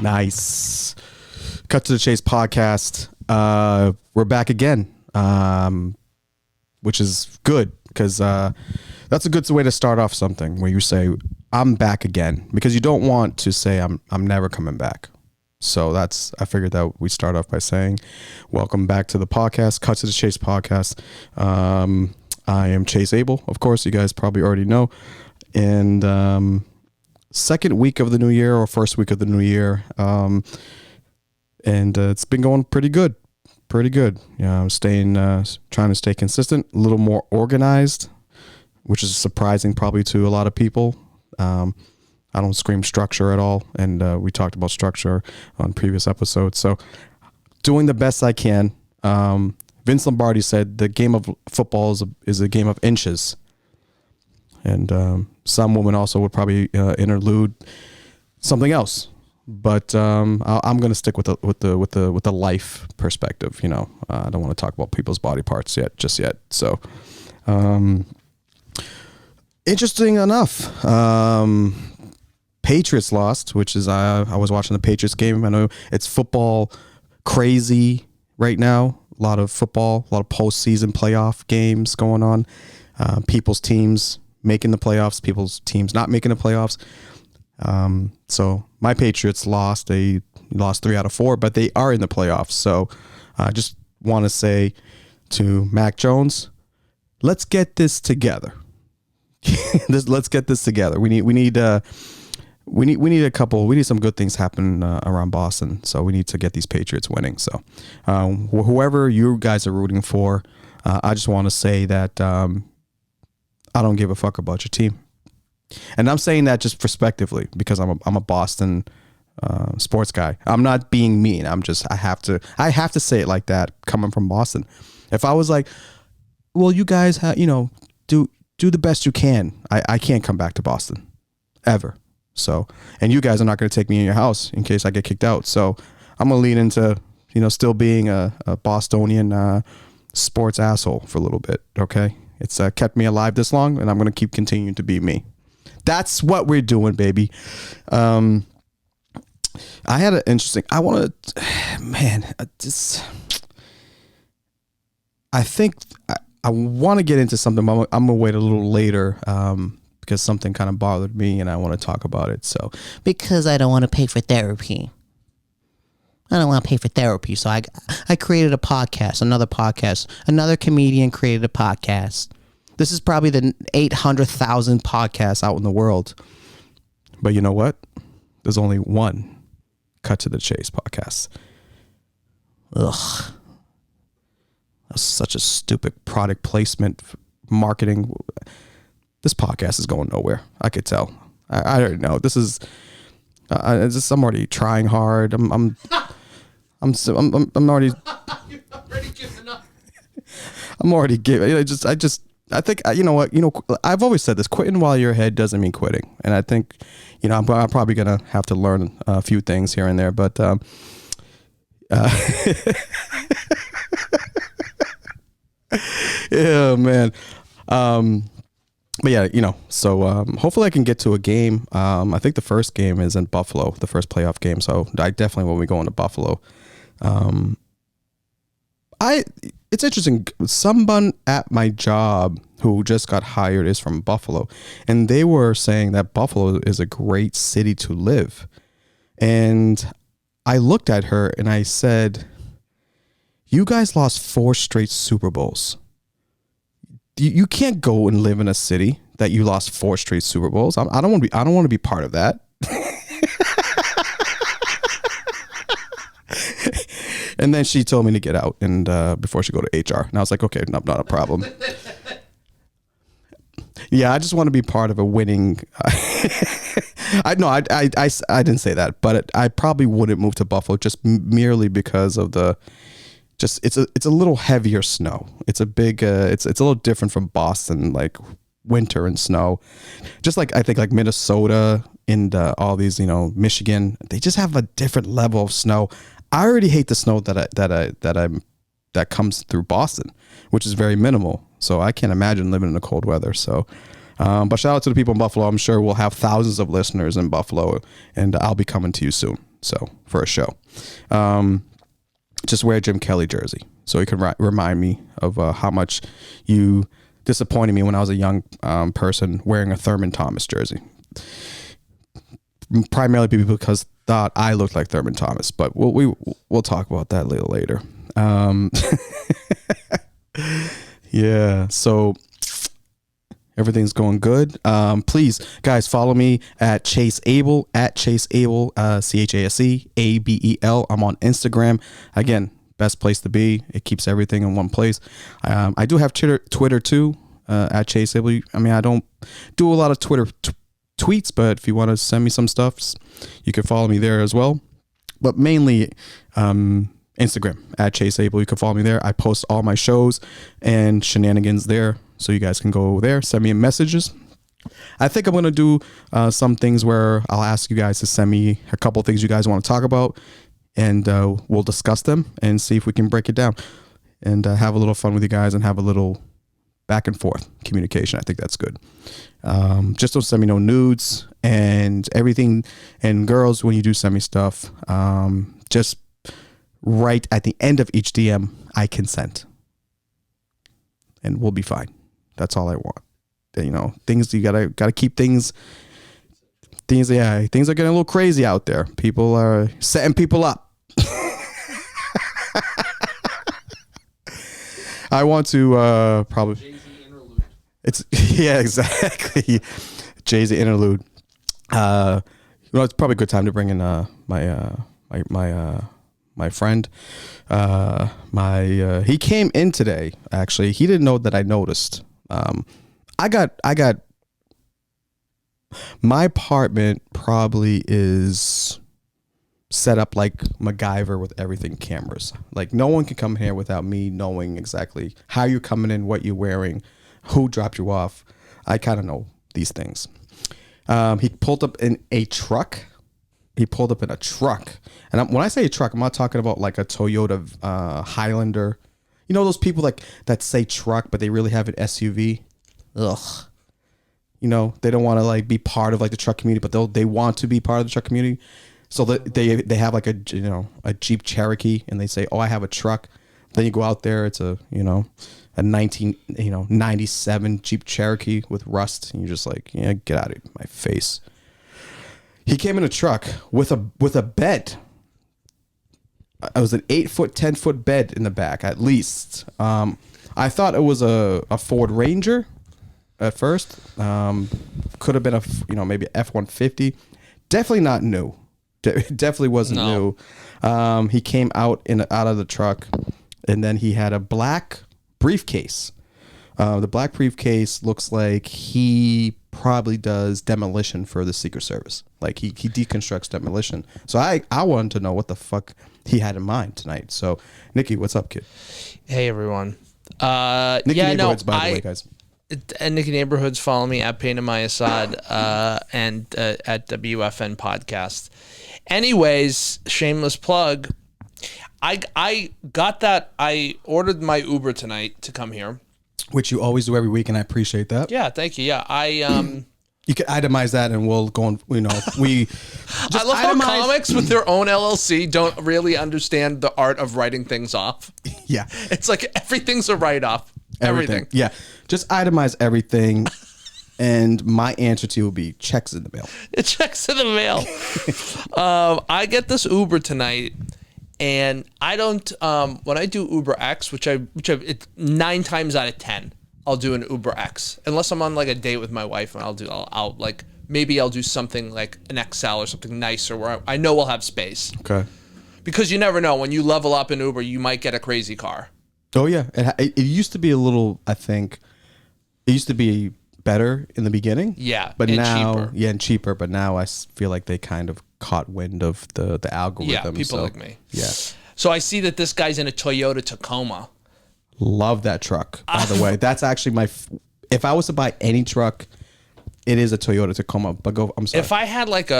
Nice. Cut to the Chase podcast. We're back again, which is good because that's a good way to start off something where you say, I'm back again, because you don't want to say I'm never coming back. So I figured that we start off by saying, welcome back to the podcast, Cut to the Chase podcast. I am Chase Abel. Of course, you guys probably already know. And second week of the new year or first week of the new year. And it's been going pretty good. I'm trying to stay consistent, a little more organized, which is surprising probably to a lot of people. I don't scream structure at all. And we talked about structure on previous episodes. So doing the best I can. Vince Lombardi said the game of football is a game of inches. And some women also would probably interlude something else. But I'm going to stick with the life perspective. You know, I don't want to talk about people's body parts just yet. So interesting enough. Patriots lost, which is I was watching the Patriots game. I know it's football crazy right now. A lot of football, a lot of postseason playoff games going on. People's teams making the playoffs, people's teams not making the playoffs. So my Patriots lost. They lost 3 out of 4, but they are in the playoffs. So I just want to say to Mac Jones, let's get this together. Let's get this together. We need some good things happen around Boston. So we need to get these Patriots winning. So whoever you guys are rooting for, I just want to say that I don't give a fuck about your team. And I'm saying that just prospectively because I'm a Boston sports guy. I'm not being mean. I have to say it like that coming from Boston. If I was like, well, you guys do the best you can. I can't come back to Boston ever. So, and you guys are not going to take me in your house in case I get kicked out. So I'm going to lean into, still being a Bostonian sports asshole for a little bit. Okay. It's kept me alive this long, and I'm going to keep continuing to be me. That's what we're doing, baby. I had an interesting, I think I want to get into something, but I'm going to wait a little later, because something kind of bothered me and I want to talk about it. So, because I don't want to pay for therapy. So I created a podcast, another comedian created a podcast. This is probably the 800,000 podcasts out in the world. But you know what? There's only one Cut to the Chase podcast. Ugh. That's such a stupid product placement, marketing. This podcast is going nowhere. I could tell. I don't know. This is. I'm already trying hard. I'm already. You've already given up. I'm already giving. I think you know what. I've always said this: quitting while you're ahead doesn't mean quitting. And I think, I'm probably gonna have to learn a few things here and there. But yeah, man. But yeah, so hopefully I can get to a game. I think the first game is in Buffalo, the first playoff game. So I definitely will be going to Buffalo. It's interesting. Someone at my job who just got hired is from Buffalo, and they were saying that Buffalo is a great city to live. And I looked at her and I said, you guys lost 4 straight Super Bowls. You can't go and live in a city that you lost 4 straight Super Bowls. I don't want to be part of that. And then she told me to get out and before she go to HR. And I was like, okay, not a problem. Yeah, I just want to be part of a winning. I didn't say that, but I probably wouldn't move to Buffalo just merely because of it's a little heavier snow. It's a big it's a little different from Boston, like winter and snow. Just like I think like Minnesota and all these, Michigan, they just have a different level of snow. I already hate the snow that comes through Boston, which is very minimal. So I can't imagine living in the cold weather. So but shout out to the people in Buffalo. I'm sure we'll have thousands of listeners in Buffalo, and I'll be coming to you soon. So for a show, just wear a Jim Kelly jersey so he can remind me of how much you disappointed me when I was a young person wearing a Thurman Thomas jersey. Primarily because thought I looked like Thurman Thomas, but we'll talk about that a little later. Yeah, so everything's going good. Please, guys, follow me at Chase Abel, ChaseAbel, ChaseAbel. I'm on Instagram. Again, best place to be. It keeps everything in one place. I do have Twitter too, at Chase Abel. I mean, I don't do a lot of Twitter tweets, but if you want to send me some stuff, you can follow me there as well. But mainly Instagram at Chase Abel. You can follow me there. I post all my shows and shenanigans there, so you guys can go there, send me messages. I think I'm going to do some things where I'll ask you guys to send me a couple things you guys want to talk about, and we'll discuss them and see if we can break it down and have a little fun with you guys and have a little back and forth communication. I think that's good. Just don't send me no nudes and everything. And girls, when you do send me stuff, just write at the end of each DM, I consent, and we'll be fine. That's all I want. You know, things, you gotta keep things. Yeah, things are getting a little crazy out there. People are setting people up. I want to probably. Jay-Z interlude. It's yeah, exactly. Jay-Z interlude. It's probably a good time to bring in my friend. He came in today. Actually, he didn't know that I noticed. I got my apartment probably is set up like MacGyver with everything cameras. Like no one can come here without me knowing exactly how you're coming in, what you're wearing, who dropped you off. I kind of know these things. He pulled up in a truck. And when I say a truck, I'm not talking about like a Toyota Highlander. You know those people like that say truck, but they really have an SUV. Ugh. You know, they don't want to like be part of like the truck community, but they want to be part of the truck community. So they have like a Jeep Cherokee, and they say, "Oh, I have a truck." Then you go out there, it's a 97 Jeep Cherokee with rust, and you're just like, yeah, get out of my face. He came in a truck with a bed. It was an 8-foot, 10-foot bed in the back, at least. I thought it was a Ford Ranger at first. Could have been maybe F-150. Definitely not new. Definitely wasn't new. He came out of the truck, and then he had a black briefcase. The black briefcase looks like he probably does demolition for the Secret Service. Like he deconstructs demolition. So I wanted to know what the fuck he had in mind tonight. So Nicky, what's up, kid? Hey everyone. Nicky Neighborhoods, by the way, guys. And Nicky Neighborhoods, follow me at Pain in My Assad and at WFN Podcast. Anyways, shameless plug. I got that. I ordered my Uber tonight to come here, which you always do every week, and I appreciate that. Yeah, thank you. Yeah, you can itemize that, and we'll go on. We I love how comics with their own LLC don't really understand the art of writing things off. Yeah, it's like everything's a write-off. Everything. Yeah, just itemize everything. And my answer to you will be checks in the mail. It checks in the mail. I get this Uber tonight, and I don't. When I do Uber X, which it's 9 times out of 10, I'll do an Uber X, unless I'm on like a date with my wife, and I'll do something like an XL or something nicer where I know we'll have space. Okay. Because you never know, when you level up in Uber, you might get a crazy car. Oh yeah, it used to be a little. I think it used to be better in the beginning. Yeah, but now cheaper. Yeah, and cheaper. But now I feel like they kind of caught wind of the algorithm. Yeah, people like me. Yeah. So I see that this guy's in a Toyota Tacoma. Love that truck, by the way. That's actually if I was to buy any truck, it is a Toyota Tacoma. But I'm sorry. If I had like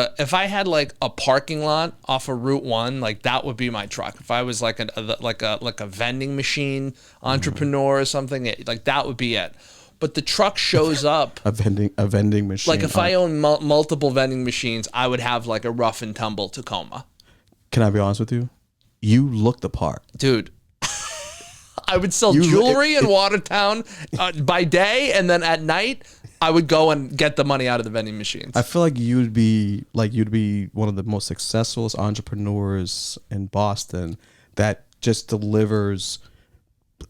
a parking lot off of Route 1, like that would be my truck. If I was like a vending machine entrepreneur or something, like that would be it. But the truck shows up. a vending machine. Like if I own multiple vending machines, I would have like a rough and tumble Tacoma. Can I be honest with you? You look the part. Dude. I would sell jewelry in Watertown by day, and then at night I would go and get the money out of the vending machines. I feel like you'd be one of the most successful entrepreneurs in Boston that just delivers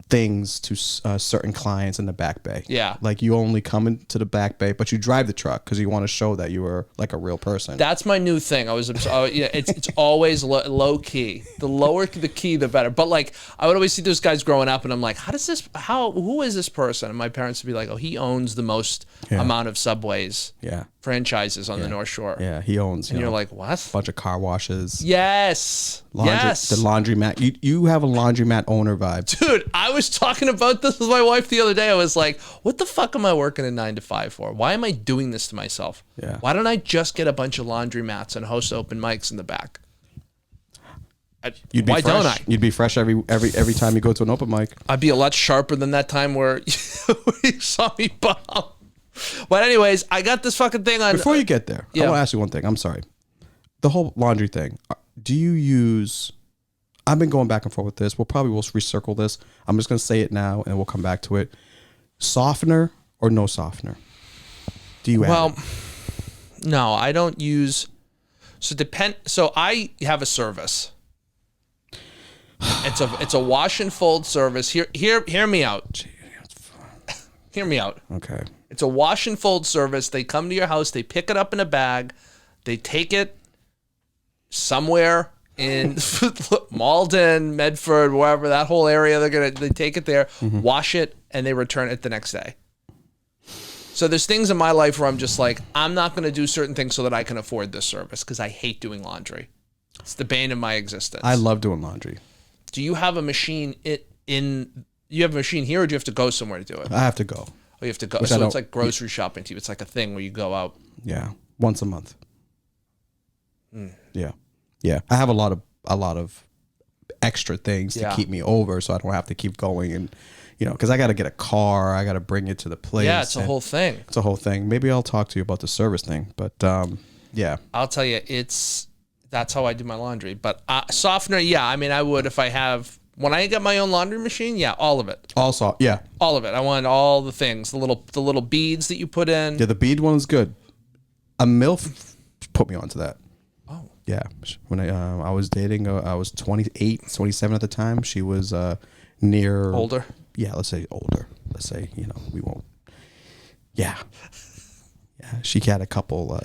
things to certain clients in the back bay. Yeah. Like you only come into the back bay, but you drive the truck because you want to show that you are like a real person. That's my new thing. It's always low key. The lower the key, the better. But like, I would always see those guys growing up, and I'm like, who is this person? And my parents would be like, oh, he owns the most amount of Subways. Yeah. Franchises on the North Shore. Yeah, he owns. And you're like, what? A bunch of car washes. Yes. Yes. The laundromat. You have a laundromat owner vibe. Dude, I was talking about this with my wife the other day. I was like, what the fuck am I working a 9 to 5 for? Why am I doing this to myself? Yeah. Why don't I just get a bunch of laundromats and host open mics in the back? Why fresh. Don't I? You'd be fresh every time you go to an open mic. I'd be a lot sharper than that time where you saw me bomb. But anyways, I got this fucking thing on. Before you get there, I want to ask you one thing. I'm sorry. The whole laundry thing. Do you use... I've been going back and forth with this. We'll recircle this. I'm just going to say it now and we'll come back to it. Softener or no softener? Do you add it? No, I don't use... So I have a service. It's a wash and fold service. Hear me out. Hear me out. Okay. It's a wash and fold service. They come to your house, they pick it up in a bag, they take it somewhere in Malden, Medford, wherever, that whole area, they take it there, wash it, and they return it the next day. So there's things in my life where I'm just like, I'm not going to do certain things so that I can afford this service because I hate doing laundry. It's the bane of my existence. I love doing laundry. Do you have a machine you have a machine here, or do you have to go somewhere to do it? I have to go. Oh, you have to go. So it's like grocery shopping to you. It's like a thing where you go out. Yeah, once a month. Yeah, yeah. I have a lot of extra things to keep me over, so I don't have to keep going and because I got to get a car, I got to bring it to the place. Yeah, it's a whole thing. It's a whole thing. Maybe I'll talk to you about the service thing, but yeah. I'll tell you, that's how I do my laundry. But softener, yeah. I mean, I would if I have. When I get my own laundry machine, yeah, all of it. Also, yeah. All of it. I want all the things, the little beads that you put in. Yeah, the bead one is good. A MILF put me onto that. Oh. Yeah. When I was dating, I was 28, 27 at the time. She was near... Older? Yeah, let's say older. Let's say, we won't... Yeah. Yeah, she had a couple...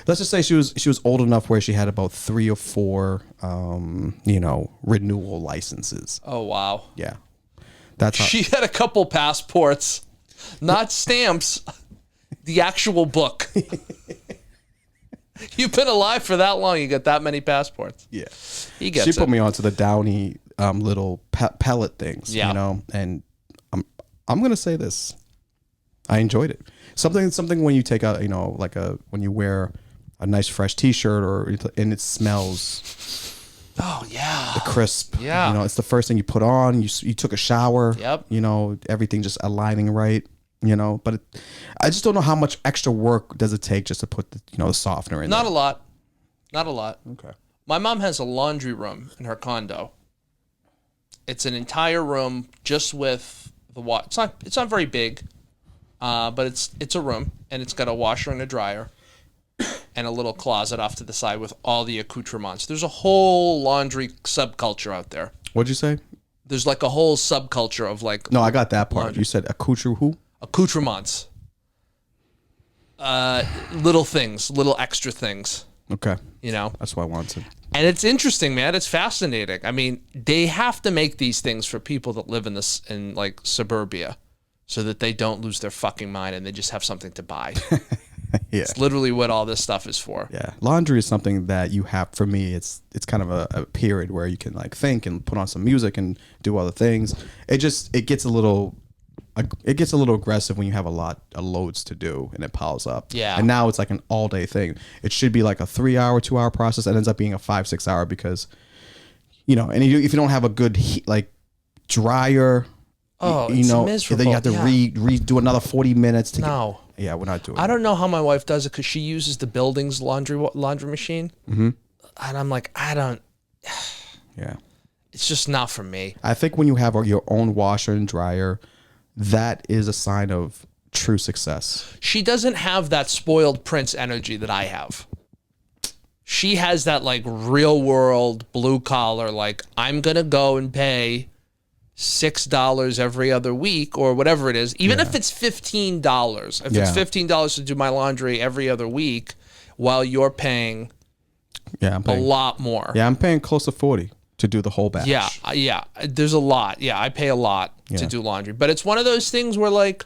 let's just say she was old enough where she had about 3 or 4, renewal licenses. Oh, wow. Yeah. That's how, she had a couple passports, not stamps, the actual book. You've been alive for that long, you get that many passports. Yeah. He gets She put me onto the Downy little pellet things, and I'm going to say this. I enjoyed it. Something when you take out, when you wear a nice fresh T-shirt and it smells. Oh yeah. The crisp. Yeah. It's the first thing you put on. You took a shower. Yep. Everything just aligning right. But I just don't know how much extra work does it take just to put the softener in. Not a lot. Not a lot. Okay. My mom has a laundry room in her condo. It's an entire room just with the water. It's not very big. But it's a room, and it's got a washer and a dryer and a little closet off to the side with all the accoutrements. There's a whole laundry subculture out there. What'd you say? There's like a whole subculture of like... No, I got that part. Laundry. You said who? Accoutrements. Little things, little extra things. Okay. That's what I wanted. And it's interesting, man. It's fascinating. I mean, they have to make these things for people that live in like suburbia, so that they don't lose their fucking mind and they just have something to buy. Yeah. It's literally what all this stuff is for. Yeah. Laundry is something that you have, for me, it's kind of a period where you can like think and put on some music and do other things. It gets a little aggressive when you have a lot of loads to do and it piles up. Yeah. And now it's like an all day thing. It should be like a 3-hour, 2-hour process. It ends up being a 5-6 hour because, and if you don't have a good dryer, it's miserable. Then you have to redo another 40 minutes to No. Yeah, we're not doing it. I don't know how my wife does it because she uses the building's laundry machine. Mm-hmm. And I'm like, I don't Yeah. It's just not for me. I think when you have your own washer and dryer, that is a sign of true success. She doesn't have that spoiled prince energy that I have. She has that like real world blue collar, like I'm going to go and pay $6 every other week or whatever it is. Even if it's $15, if it's $15 to do my laundry every other week while you're paying, I'm paying a lot more. Yeah, I'm paying close to 40 to do the whole batch. Yeah. There's a lot. Yeah, I pay a lot to do laundry. But it's one of those things where like,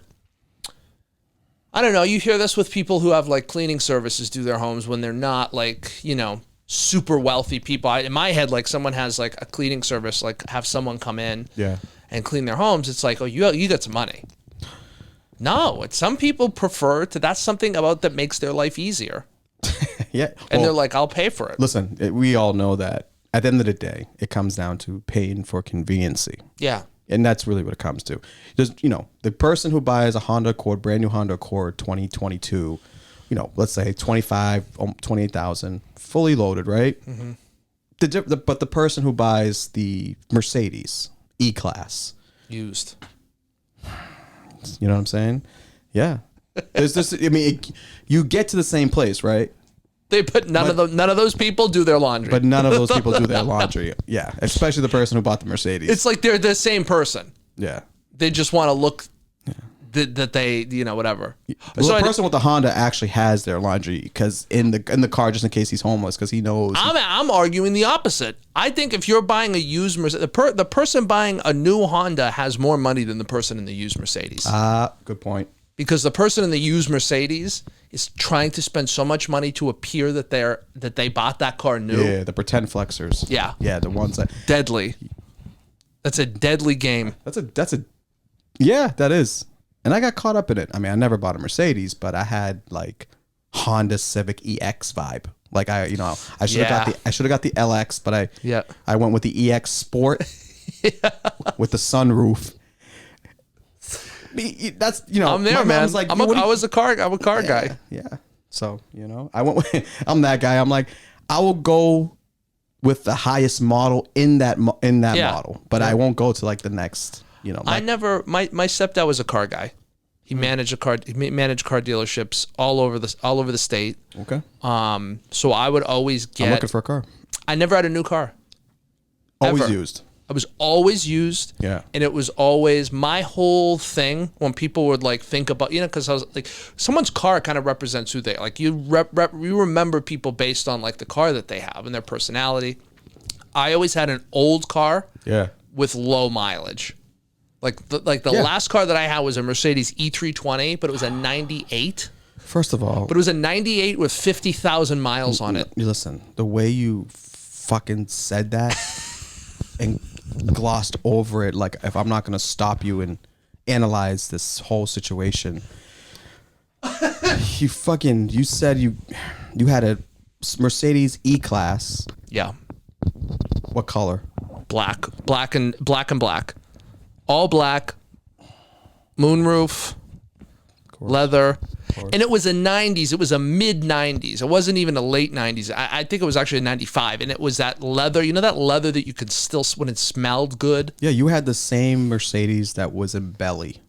I don't know, you hear this with people who have like cleaning services do their homes when they're not like, you know, super wealthy people. In my head, like someone has like a cleaning service, like have someone come in and clean their homes. It's like, oh, you got some money. No, it's some people prefer to, that's something about that makes their life easier. And they're like, I'll pay for it. Listen, we all know that at the end of the day, it comes down to paying for conveniency. Yeah. And that's really what it comes to. Just, you know, the person who buys a Honda Accord, brand new Honda Accord 2022, you know, let's say 28,000, fully loaded, right? Mm-hmm. But the person who buys the Mercedes E-Class. Used. You know what I'm saying? Yeah. There's this, I mean, you get to the same place, right? None of those people do their laundry. But none of those people do their laundry. Yeah, especially the person who bought the Mercedes. It's like they're the same person. Yeah. They just want to look that they, you know, whatever. Well, so the person with the Honda actually has their laundry because in the car, just in case he's homeless, because he knows. I'm arguing the opposite. I think if you're buying a used Mercedes, the person buying a new Honda has more money than the person in the used Mercedes. Good point. Because the person in the used Mercedes is trying to spend so much money to appear that they bought that car new. Yeah, the pretend flexers. Yeah. Yeah, the ones that deadly. That's a deadly game. Yeah, that is. And I got caught up in it. I mean, I never bought a Mercedes, but I had like Honda Civic EX vibe. Like I should have got the LX, but I went with the EX Sport with the sunroof. That's, you know, I'm there, man. Like, I'm a car guy. Yeah. So, you know, I'm that guy. I'm like, I will go with the highest model in that model, but I won't go to like the next, you know. My stepdad was a car guy. He managed car dealerships all over the state. Okay. So I would always get. I'm looking for a car. I never had a new car. Always ever. used. I was always used. Yeah. And it was always my whole thing when people would like think about, you know, because I was like, someone's car kind of represents who they are. Like you remember people based on like the car that they have and their personality. I always had an old car. Yeah. With low mileage. Like the last car that I had was a Mercedes E320, but it was a 98. First of all. But it was a 98 with 50,000 miles on it. Listen, the way you fucking said that and glossed over it, like if I'm not going to stop you and analyze this whole situation. You said you had a Mercedes E-Class. Yeah. What color? Black and black. All black. Moonroof. Leather. And it was a 90s. It was a mid 90s. It wasn't even a late 90s. I think it was actually a 95. And it was that leather. You know that leather that you could still, when it smelled good? Yeah, you had the same Mercedes that was in Belly.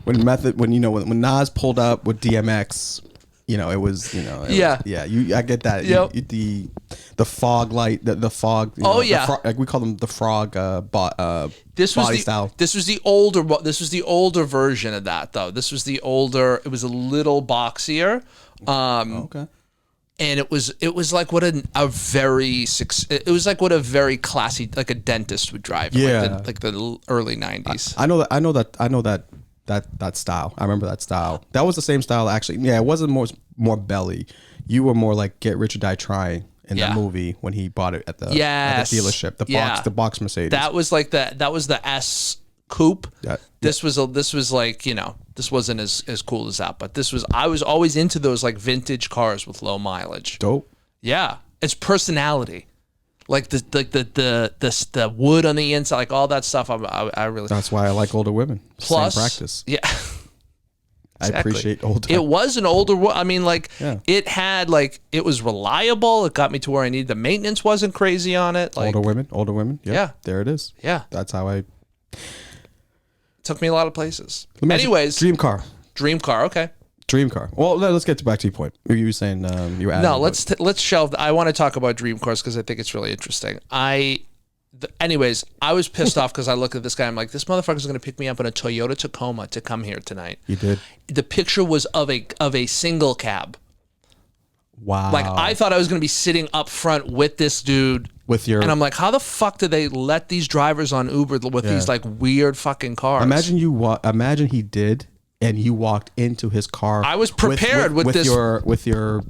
when Nas pulled up with DMX, you know, it was, you know. I get that. Yep. The fog light, the fog. Like we call them the frog body style. This was the older version of that though. This was the older. It was a little boxier. Okay. And it was like what a very classy, like a dentist would drive. Yeah. Like the early 90s. I know that style. I remember that style. That was the same style actually. Yeah, it wasn't more Belly. You were more like Get Rich or Die Trying in the movie when he bought it at the dealership. The box Mercedes. That was the S coupe. This was like, you know, this wasn't as cool as that, but I was always into those like vintage cars with low mileage. Dope. Yeah. It's personality. Like the wood on the inside, like all that stuff. I really. That's why I like older women. Plus, same practice. Yeah. I appreciate older. It was an older one. I mean, like, Yeah. it had, like, it was reliable. It got me to where I needed. The maintenance wasn't crazy on it. Like, older women. Yep, Yeah. there it is. Yeah. That's how I. Took me a lot of places. Imagine- Anyways. dream car. Dream car. Okay. Dream car. Well, let's get back to your point. You were saying you were adding. No, let's shelve. I want to talk about dream cars because I think it's really interesting. Anyways, I was pissed off because I looked at this guy. I'm like, this motherfucker's going to pick me up in a Toyota Tacoma to come here tonight. You did. The picture was of a single cab. Wow. Like, I thought I was going to be sitting up front with this dude. With your. And I'm like, how the fuck do they let these drivers on Uber with these like weird fucking cars? Imagine he did, and you walked into his car. I was prepared with this your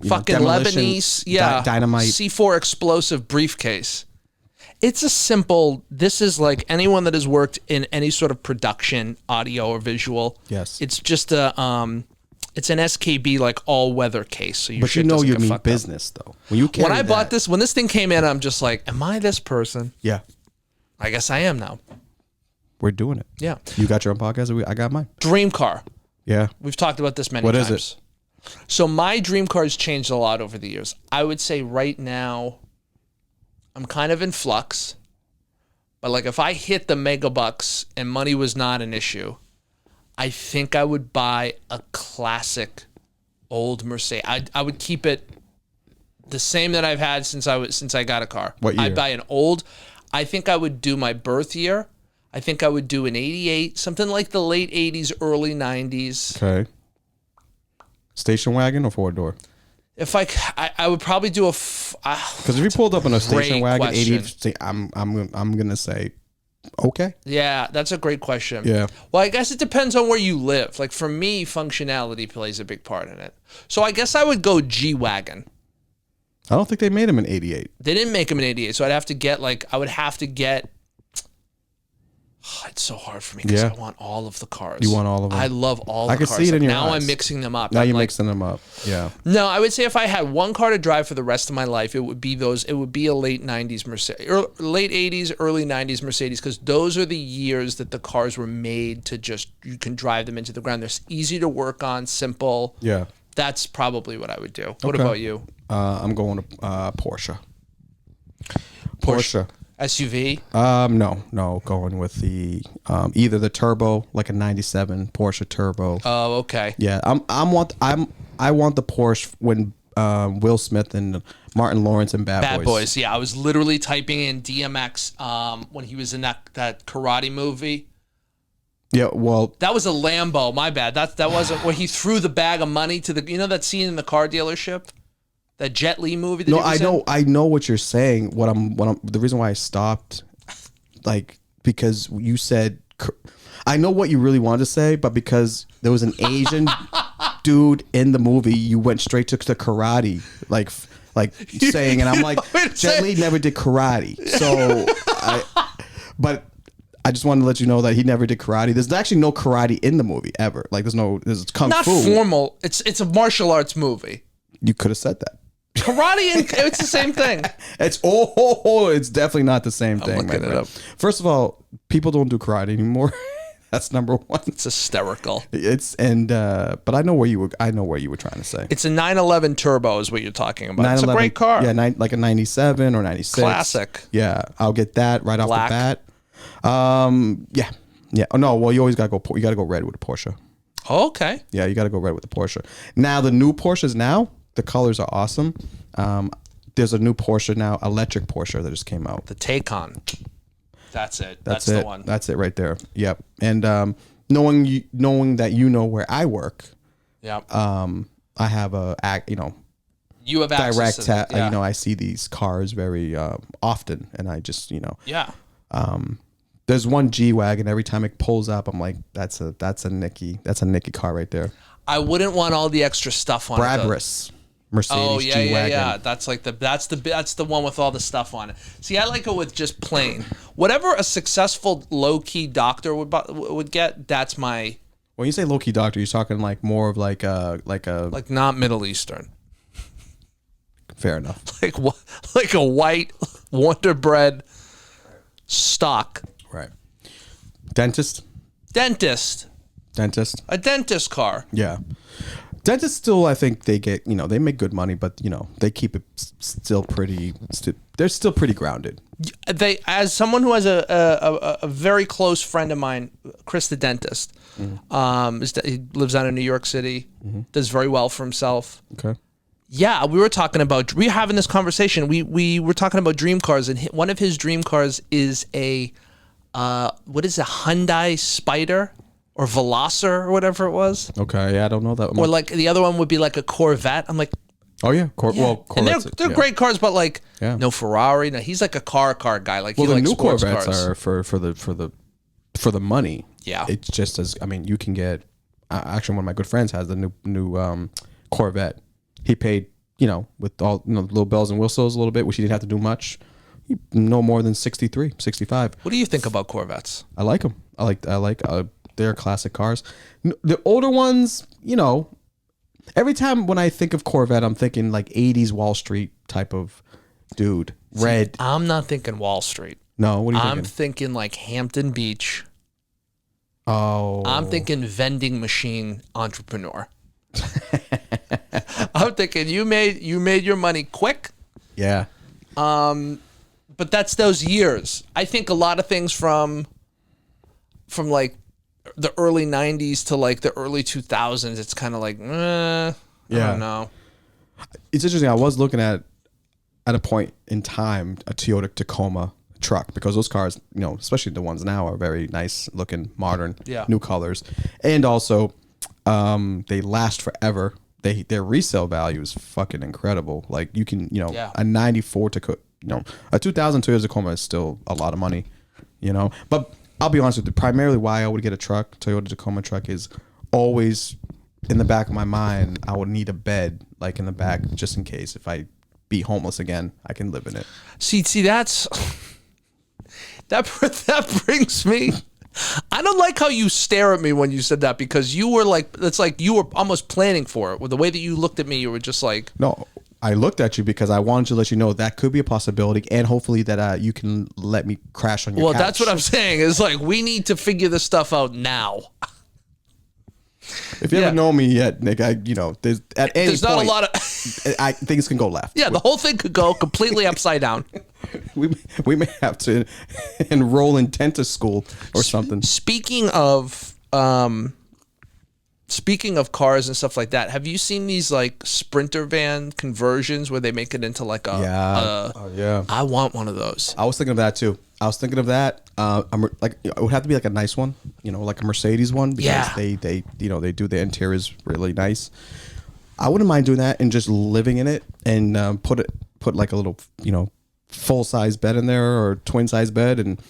fucking Lebanese, dynamite C4 explosive briefcase. It's a simple. This is like anyone that has worked in any sort of production, audio or visual. Yes. It's just it's an SKB like all weather case. So but you know you mean business though. When I bought this, when this thing came in, I'm just like, am I this person? Yeah. I guess I am now. We're doing it. Yeah. You got your own podcast. I got mine. Dream car. Yeah. We've talked about this many times. times. What is it? So my dream car has changed a lot over the years. I would say right now, I'm kind of in flux. But like if I hit the mega bucks and money was not an issue, I think I would buy a classic old Mercedes. I would keep it the same that I've had since I got a car. What year? I'd buy an old. I think I would do my birth year. I think I would do an 88, something like the late 80s, early 90s. Okay. Station wagon or 4-door? If I would probably do a. Because if you pulled up in a station wagon, question. 80, I'm gonna say, okay. Yeah, that's a great question. Yeah. Well, I guess it depends on where you live. Like for me, functionality plays a big part in it. So I guess I would go G wagon. I don't think they made them in 88. They didn't make them in 88, so I'd have to get it's so hard for me because I want all of the cars. You want all of them? I love all the cars. I can see it in your now eyes. I'm mixing them up. Now you're mixing them up. Yeah. No, I would say if I had one car to drive for the rest of my life, it would be a late 90s Mercedes, late 80s, early 90s Mercedes, because those are the years that the cars were made to just, you can drive them into the ground. They're easy to work on, simple. Yeah. That's probably what I would do. What Okay. about you? I'm going to Porsche. Porsche. SUV? No, going with the either the turbo, like a 97 Porsche turbo. Oh, okay. Yeah, I want the Porsche when Will Smith and Martin Lawrence and Bad Boys. Yeah, I was literally typing in DMX when he was in that karate movie. Yeah, well, that was a Lambo. My bad. That wasn't where he threw the bag of money to the. You know that scene in the car dealership, that Jet Li movie. That I know what you're saying. What I'm. The reason why I stopped, like, because you said, I know what you really wanted to say, but because there was an Asian dude in the movie, you went straight to the karate, like saying, and I'm like, Jet Li never did karate, so but. I just wanted to let you know that he never did karate. There's actually no karate in the movie ever. Like there's kung not fu. Not formal. It's a martial arts movie. You could have said that. Karate and it's the same thing. It's definitely not the same thing. I'm looking it up. First of all, people don't do karate anymore. That's number one. It's hysterical. But I know where you were trying to say. It's a 911 turbo is what you're talking about. It's a great car. Yeah, like a 97 or 96. Classic. Yeah, I'll get that right off the bat. Yeah. Oh, no, well, you always gotta go. You gotta go red with a Porsche. Oh, okay. Yeah, you gotta go red with the Porsche. Now the new Porsches the colors are awesome. There's a new Porsche now, electric Porsche that just came out. The Taycan. That's it. That's it. The one. That's it right there. Yep. And knowing that you know where I work. Yep. I have you have access direct. I see these cars very often, and I just Yeah. There's one G-Wagon. Every time it pulls up, I'm like, that's a Nicky car right there. I wouldn't want all the extra stuff on Brabus, Mercedes G-Wagon. Yeah. That's the one with all the stuff on it. See, I like it with just plain. Whatever a successful low-key doctor would get, that's my. When you say low-key doctor, you're talking like more of like not Middle Eastern. Fair enough. Like a white Wonder Bread stock. Right. Dentist. Dentist. A dentist car. Yeah. Dentists still, I think they get, they make good money, but, they keep it still pretty, they're still pretty grounded. As someone who has a very close friend of mine, Chris the dentist, he lives out in New York City, does very well for himself. Okay. Yeah, we were having this conversation. We were talking about dream cars, and one of his dream cars is a Hyundai Spider or Veloster or whatever it was. Okay, yeah, I don't know that much. Or like the other one would be like a Corvette. I'm like, oh yeah, well, and they're great cars, but like no Ferrari. No, he's like a car guy. Like, well, he the likes new sports Corvettes cars. are for the money. Yeah, it's just as you can get. Actually, one of my good friends has the new Corvette. He paid with all little bells and whistles a little bit, which he didn't have to do much. No more than 63, 65. What do you think about Corvettes? I like them. I like they're classic cars. The older ones, every time when I think of Corvette, I'm thinking like 80s Wall Street type of dude. Red. I'm not thinking Wall Street. No, what are you thinking? I'm thinking like Hampton Beach. Oh. I'm thinking vending machine entrepreneur. I'm thinking you made your money quick. Yeah. But that's those years. I think a lot of things from like the early 90s to like the early 2000s, it's kind of like, I don't know. It's interesting. I was looking at a point in time a Toyota Tacoma truck, because those cars, especially the ones now, are very nice looking, modern, new colors, and also they last forever. Their resale value is fucking incredible. Like you can, a 94 a 2000 Toyota Tacoma is still a lot of money, But I'll be honest with you. Primarily, why I would get a Toyota Tacoma truck, is always in the back of my mind. I would need a bed, like in the back, just in case if I be homeless again, I can live in it. See, that's that brings me. I don't like how you stare at me when you said that, because you were like, it's like you were almost planning for it. With the way that you looked at me, you were just like, no. I looked at you because I wanted to let you know that could be a possibility, and hopefully that you can let me crash on your couch. Well, that's what I'm saying. Is like, we need to figure this stuff out now. If you haven't known me yet, Nick, there's at any there's point, not a lot of things can go left. Yeah, the whole thing could go completely upside down. We may have to enroll in dentist school or something. Speaking of cars and stuff like that, have you seen these like Sprinter van conversions where they make it into like a I want one of those. I was thinking of that too. I was thinking of that. It would have to be like a nice one, like a Mercedes one, because they do the interiors really nice. I wouldn't mind doing that and just living in it, and put like a little full size bed in there, or twin size bed, and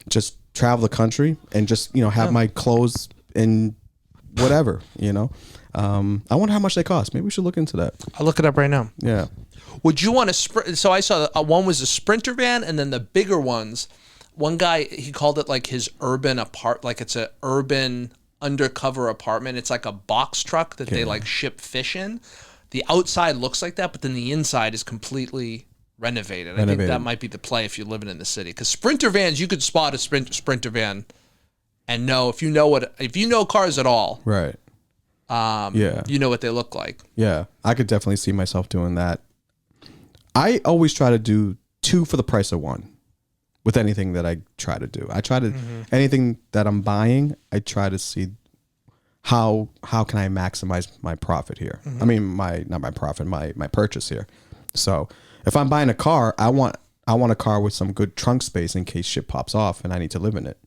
just travel the country and just have my clothes and whatever. I wonder how much they cost. Maybe we should look into that. I'll look it up right now. Yeah. Would you want to so I saw one was a Sprinter van, and then the bigger ones, one guy, he called it like his urban like it's a urban undercover apartment. It's like a box truck that they like ship fish in. The outside looks like that, but then the inside is completely renovated. I think that might be the play if you're living in the city, because Sprinter vans, you could spot a Sprinter van and know if you know cars at all, right? You know what they look like. Yeah, I could definitely see myself doing that. I always try to do two for the price of one with anything that I try to do. I try to anything that I'm buying, I try to see how can I maximize my profit here. I mean, my purchase here. So if I'm buying a car, I want a car with some good trunk space in case shit pops off and I need to live in it.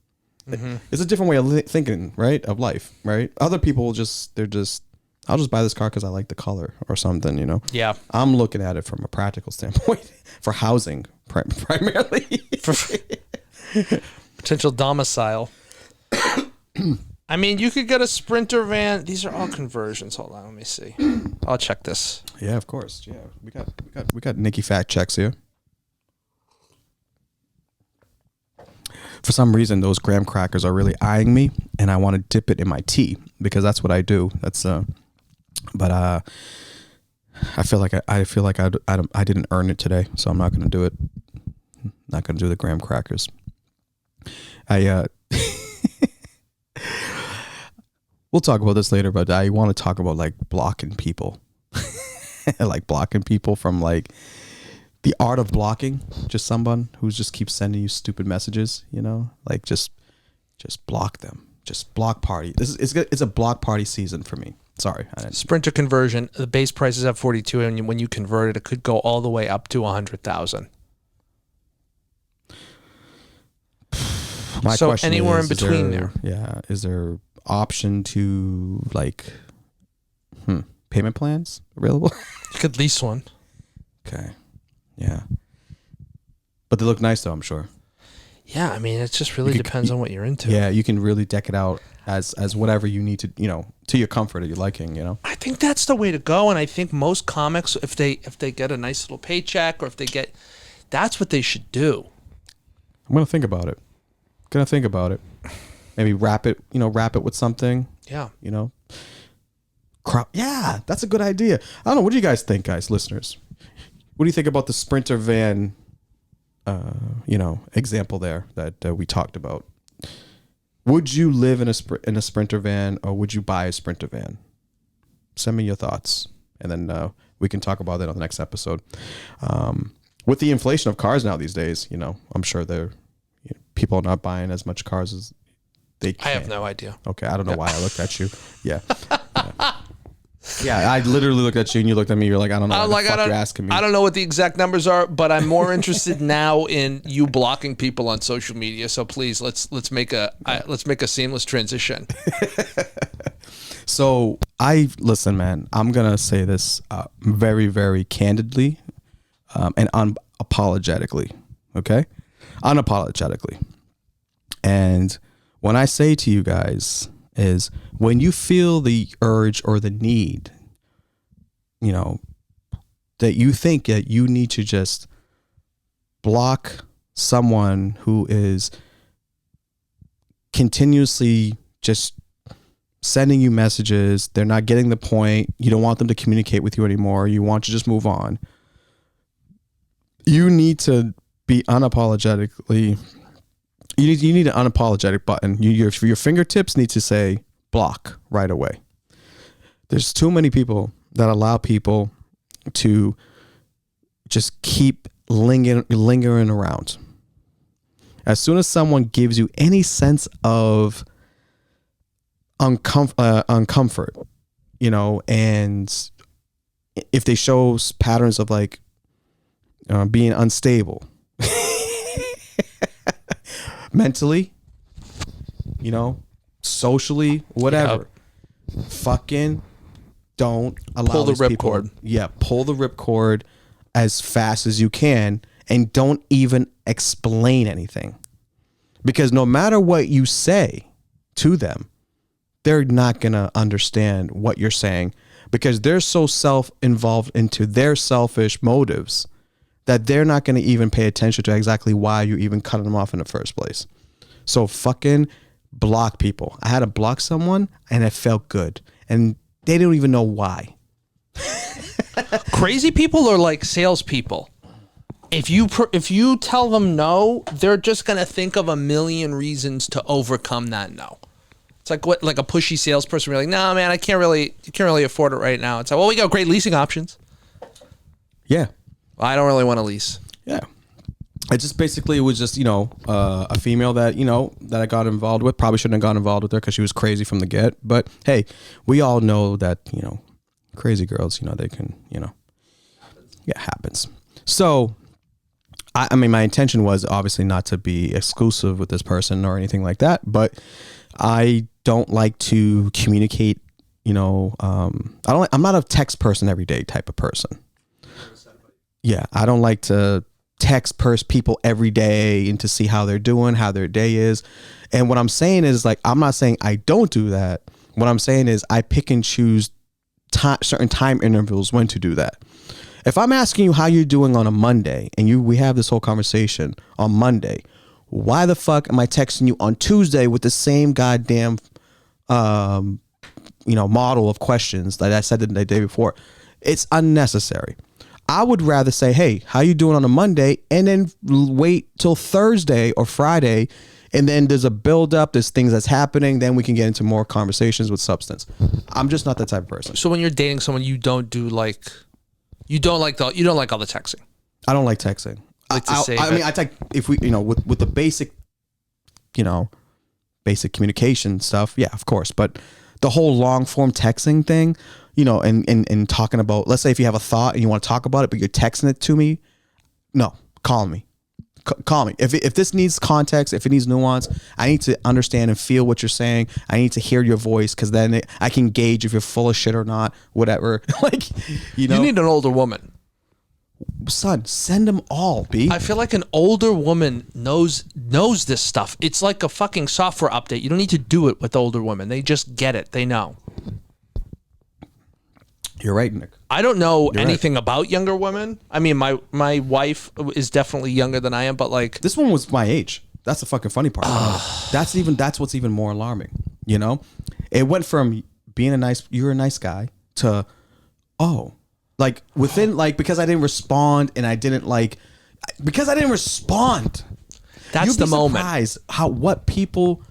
It's a different way of thinking, right? Of life, right? Other people I'll just buy this car because I like the color or something, Yeah. I'm looking at it from a practical standpoint for housing, primarily. For potential domicile. I mean, you could get a Sprinter van. These are all conversions. Hold on, let me see. I'll check this. Yeah, of course. Yeah, we got Nicky fact checks here. For some reason, those graham crackers are really eyeing me, and I want to dip it in my tea because that's what I do. But I feel like I didn't earn it today, so I'm not going to do it. Not going to do the graham crackers. We'll we'll talk about this later, but I want to talk about like blocking people. Like blocking people from like the art of blocking, just someone who just keeps sending you stupid messages, you know, like just block them, just block party. It's a block party season for me. Sorry. Sprinter conversion, the base price is at 42, and when you convert it could go all the way up to 100,000. So anywhere in between there. Yeah. Is there option to like payment plans available? You could lease one. Okay. Yeah. But they look nice though, I'm sure. Yeah, I mean, it just really depends on what you're into. Yeah, you can really deck it out as whatever you need to, you know, to your comfort or your liking, you know. I think that's the way to go, and I think most comics, if they get a nice little paycheck, or if they get, that's what they should do. I'm gonna think about it. Maybe wrap it with something. Yeah. You know. Yeah, that's a good idea. I don't know. What do you guys think, guys, listeners? What do you think about the Sprinter van, example there that we talked about? Would you live in a Sprinter van, or would you buy a Sprinter van? Send me your thoughts, and then we can talk about that on the next episode. With the inflation of cars now these days, you know, I'm sure people are not buying as much cars as they can. I have no idea. Okay, I don't know why I looked at you. Yeah. Yeah, I literally looked at you and you looked at me. You're like, I don't know what the fuck you're asking me. I don't know what the exact numbers are, but I'm more interested now in you blocking people on social media. So please, let's make a seamless transition. So listen, man. I'm gonna say this very, very candidly and unapologetically. Okay, unapologetically. And when I say to you guys, is when you feel the urge or the need, you know, that you think that you need to just block someone who is continuously just sending you messages, they're not getting the point, you don't want them to communicate with you anymore, you want to just move on, you need to be unapologetically. You need an unapologetic button. Your fingertips need to say block right away. There's too many people that allow people to just keep lingering around. As soon as someone gives you any sense of uncomfort, you know, and if they show patterns of like being unstable, mentally, you know, socially, whatever. Yep. Fucking don't allow pull the ripcord. Yeah, pull the ripcord as fast as you can, and don't even explain anything. Because no matter what you say to them, they're not gonna understand what you're saying, because they're so self-involved into their selfish motives that they're not going to even pay attention to exactly why you even cut them off in the first place. So fucking block people. I had to block someone and it felt good. And they don't even know why. Crazy people are like salespeople. If you tell them no, they're just going to think of a million reasons to overcome that no. It's like a pushy salesperson. You're like, no, man, you can't really afford it right now. It's like, well, we got great leasing options. Yeah. I don't really want to lease. Yeah. It was just, you know, a female that, you know, that I got involved with. Probably shouldn't have gotten involved with her because she was crazy from the get. But hey, we all know that, you know, crazy girls, you know, they can, you know, yeah, happens. So, I mean, my intention was obviously not to be exclusive with this person or anything like that. But I don't like to communicate, you know, I'm not a text person every day type of person. Yeah, I don't like to text people every day and to see how they're doing, how their day is. And what I'm saying is, like, I'm not saying I don't do that. What I'm saying is I pick and choose certain time intervals when to do that. If I'm asking you how you're doing on a Monday and we have this whole conversation on Monday, why the fuck am I texting you on Tuesday with the same goddamn, model of questions that I said the day before? It's unnecessary. I would rather say, hey, how you doing on a Monday? And then wait till Thursday or Friday And then there's a build up, there's things that's happening, then we can get into more conversations with substance. I'm just not that type of person. So when you're dating someone, you don't like all the texting. I don't like texting. I take, if we, with the basic, basic communication stuff. Yeah, of course. But the whole long form texting thing, and talking about, let's say if you have a thought and you want to talk about it, but you're texting it to me. No, call me. Call me. If this needs context, if it needs nuance, I need to understand and feel what you're saying. I need to hear your voice, because then I can gauge if you're full of shit or not, whatever. You need an older woman. Son, send them all, B. I feel like an older woman knows this stuff. It's like a fucking software update. You don't need to do it with older women. They just get it. They know. You're right, Nick. I don't know anything about younger women. I mean, my wife is definitely younger than I am, but like, this one was my age. That's the fucking funny part. That's what's even more alarming. It went from being you're a nice guy to, because I didn't respond and because I didn't respond. That's the moment. Surprised what people,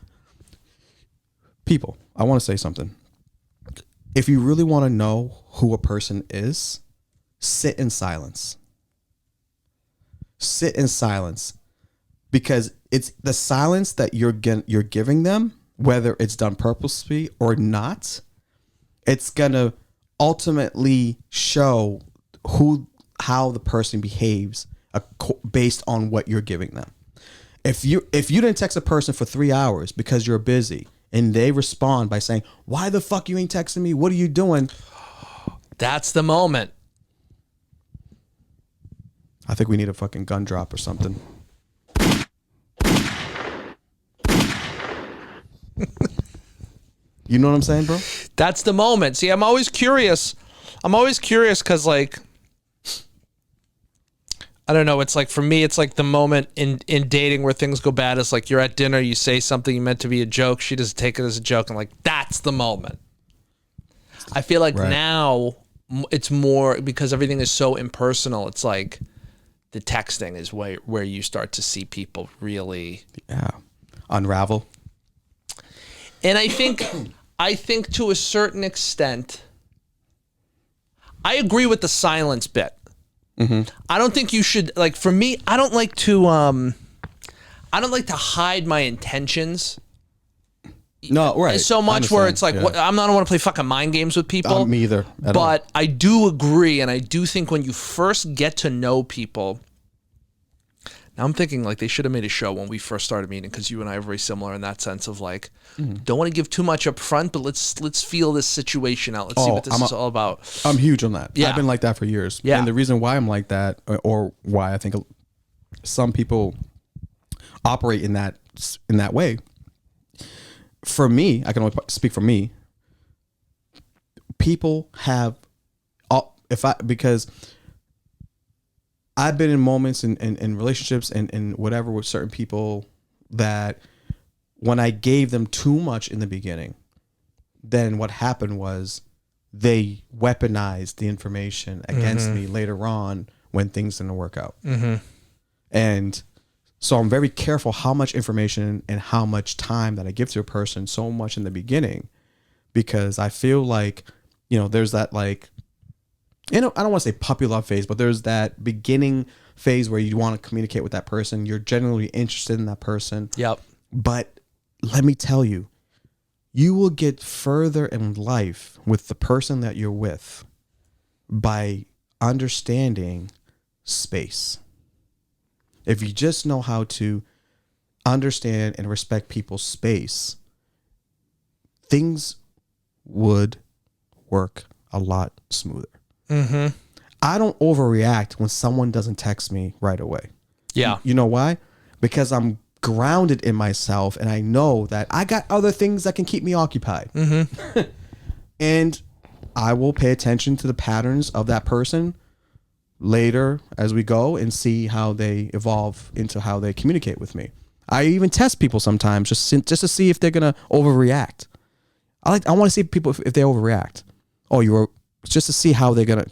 I want to say something. If you really want to know who a person is, sit in silence. Sit in silence, because it's the silence that you're giving them, whether it's done purposely or not. It's gonna ultimately show how the person behaves based on what you're giving them. If you didn't text a person for 3 hours because you're busy, and they respond by saying, "Why the fuck you ain't texting me? What are you doing?" That's the moment. I think we need a fucking gun drop or something. You know what I'm saying, bro? That's the moment. See, I'm always curious because, like, I don't know. It's like, for me, it's like the moment in dating where things go bad. It's like you're at dinner, you say something you meant to be a joke. She doesn't take it as a joke. And like, that's the moment. I feel like now it's more, because everything is so impersonal. It's like the texting is where you start to see people really unravel. And I think to a certain extent, I agree with the silence bit. Mm-hmm. I don't think you should, like, for me, I don't like to hide my intentions. No, right. So much where it's like, I don't want to play fucking mind games with people. Me either. But I do agree, and I do think when you first get to know people, now I'm thinking like they should have made a show when we first started meeting, because you and I are very similar in that sense of like, don't want to give too much up front, but let's feel this situation out. Let's see what this is all about. I'm huge on that. Yeah. I've been like that for years. Yeah. And the reason why I'm like that, or why I think some people operate in that way, for me, I can only speak for me. People have, because I've been in moments in relationships and whatever with certain people that when I gave them too much in the beginning, then what happened was they weaponized the information against me later on when things didn't work out. Mm-hmm. And so I'm very careful how much information and how much time that I give to a person so much in the beginning, because I feel like, there's that, like, I don't want to say puppy love phase, but there's that beginning phase where you want to communicate with that person. You're genuinely interested in that person. Yep. But let me tell you, you will get further in life with the person that you're with by understanding space. If you just know how to understand and respect people's space, things would work a lot smoother. Mm-hmm. I don't overreact when someone doesn't text me right away. Yeah. You know why? Because I'm grounded in myself and I know that I got other things that can keep me occupied. Mm-hmm. And I will pay attention to the patterns of that person later as we go and see how they evolve into how they communicate with me. I even test people sometimes just to see if they're going to overreact. I want to see people if they overreact. Just to see how they're going to,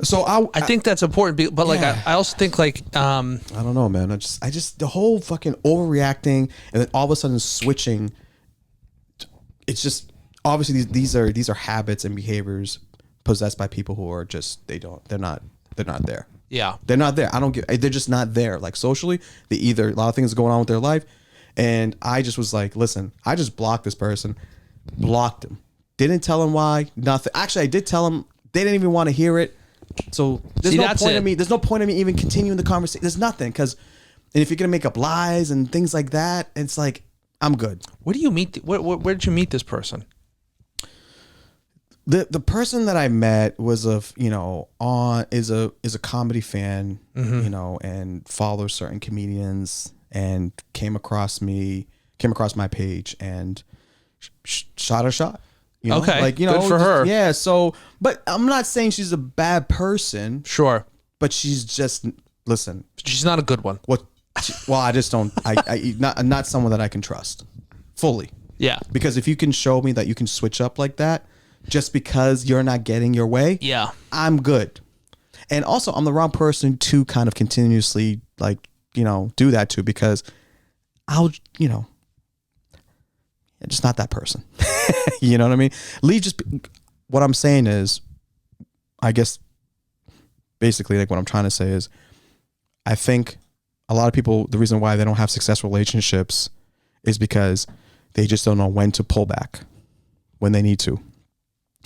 So I think that's important, but like Yeah. I also think like I don't know, man. I just the whole fucking overreacting and then all of a sudden switching. It's just obviously these are habits and behaviors possessed by people who are just they're not there. yeah. They're not there. They're just not there. Like socially, a lot of things going on with their life, and I just was like, listen, I just blocked this person, blocked him, didn't tell him why, nothing. Actually, I did tell him. They didn't even want to hear it. So there's no point in me. There's no point in me even continuing the conversation. There's nothing because, and if you're gonna make up lies and things like that, it's like I'm good. Where do you meet? Where did you meet this person? The person that I met was is a comedy fan, and follows certain comedians, and came across my page and shot a shot. Okay, like good for her. Yeah. So, but I'm not saying she's a bad person. Sure, but she's just listen. She's not a good one. Well, I just don't. Not someone that I can trust fully. Yeah, because if you can show me that you can switch up like that, just because you're not getting your way, yeah, I'm good. And also, I'm the wrong person to kind of continuously do that to because I'm just not that person. You know what I mean? What I'm saying is, I guess, basically, like what I'm trying to say is, I think a lot of people, the reason why they don't have successful relationships is because they just don't know when to pull back when they need to,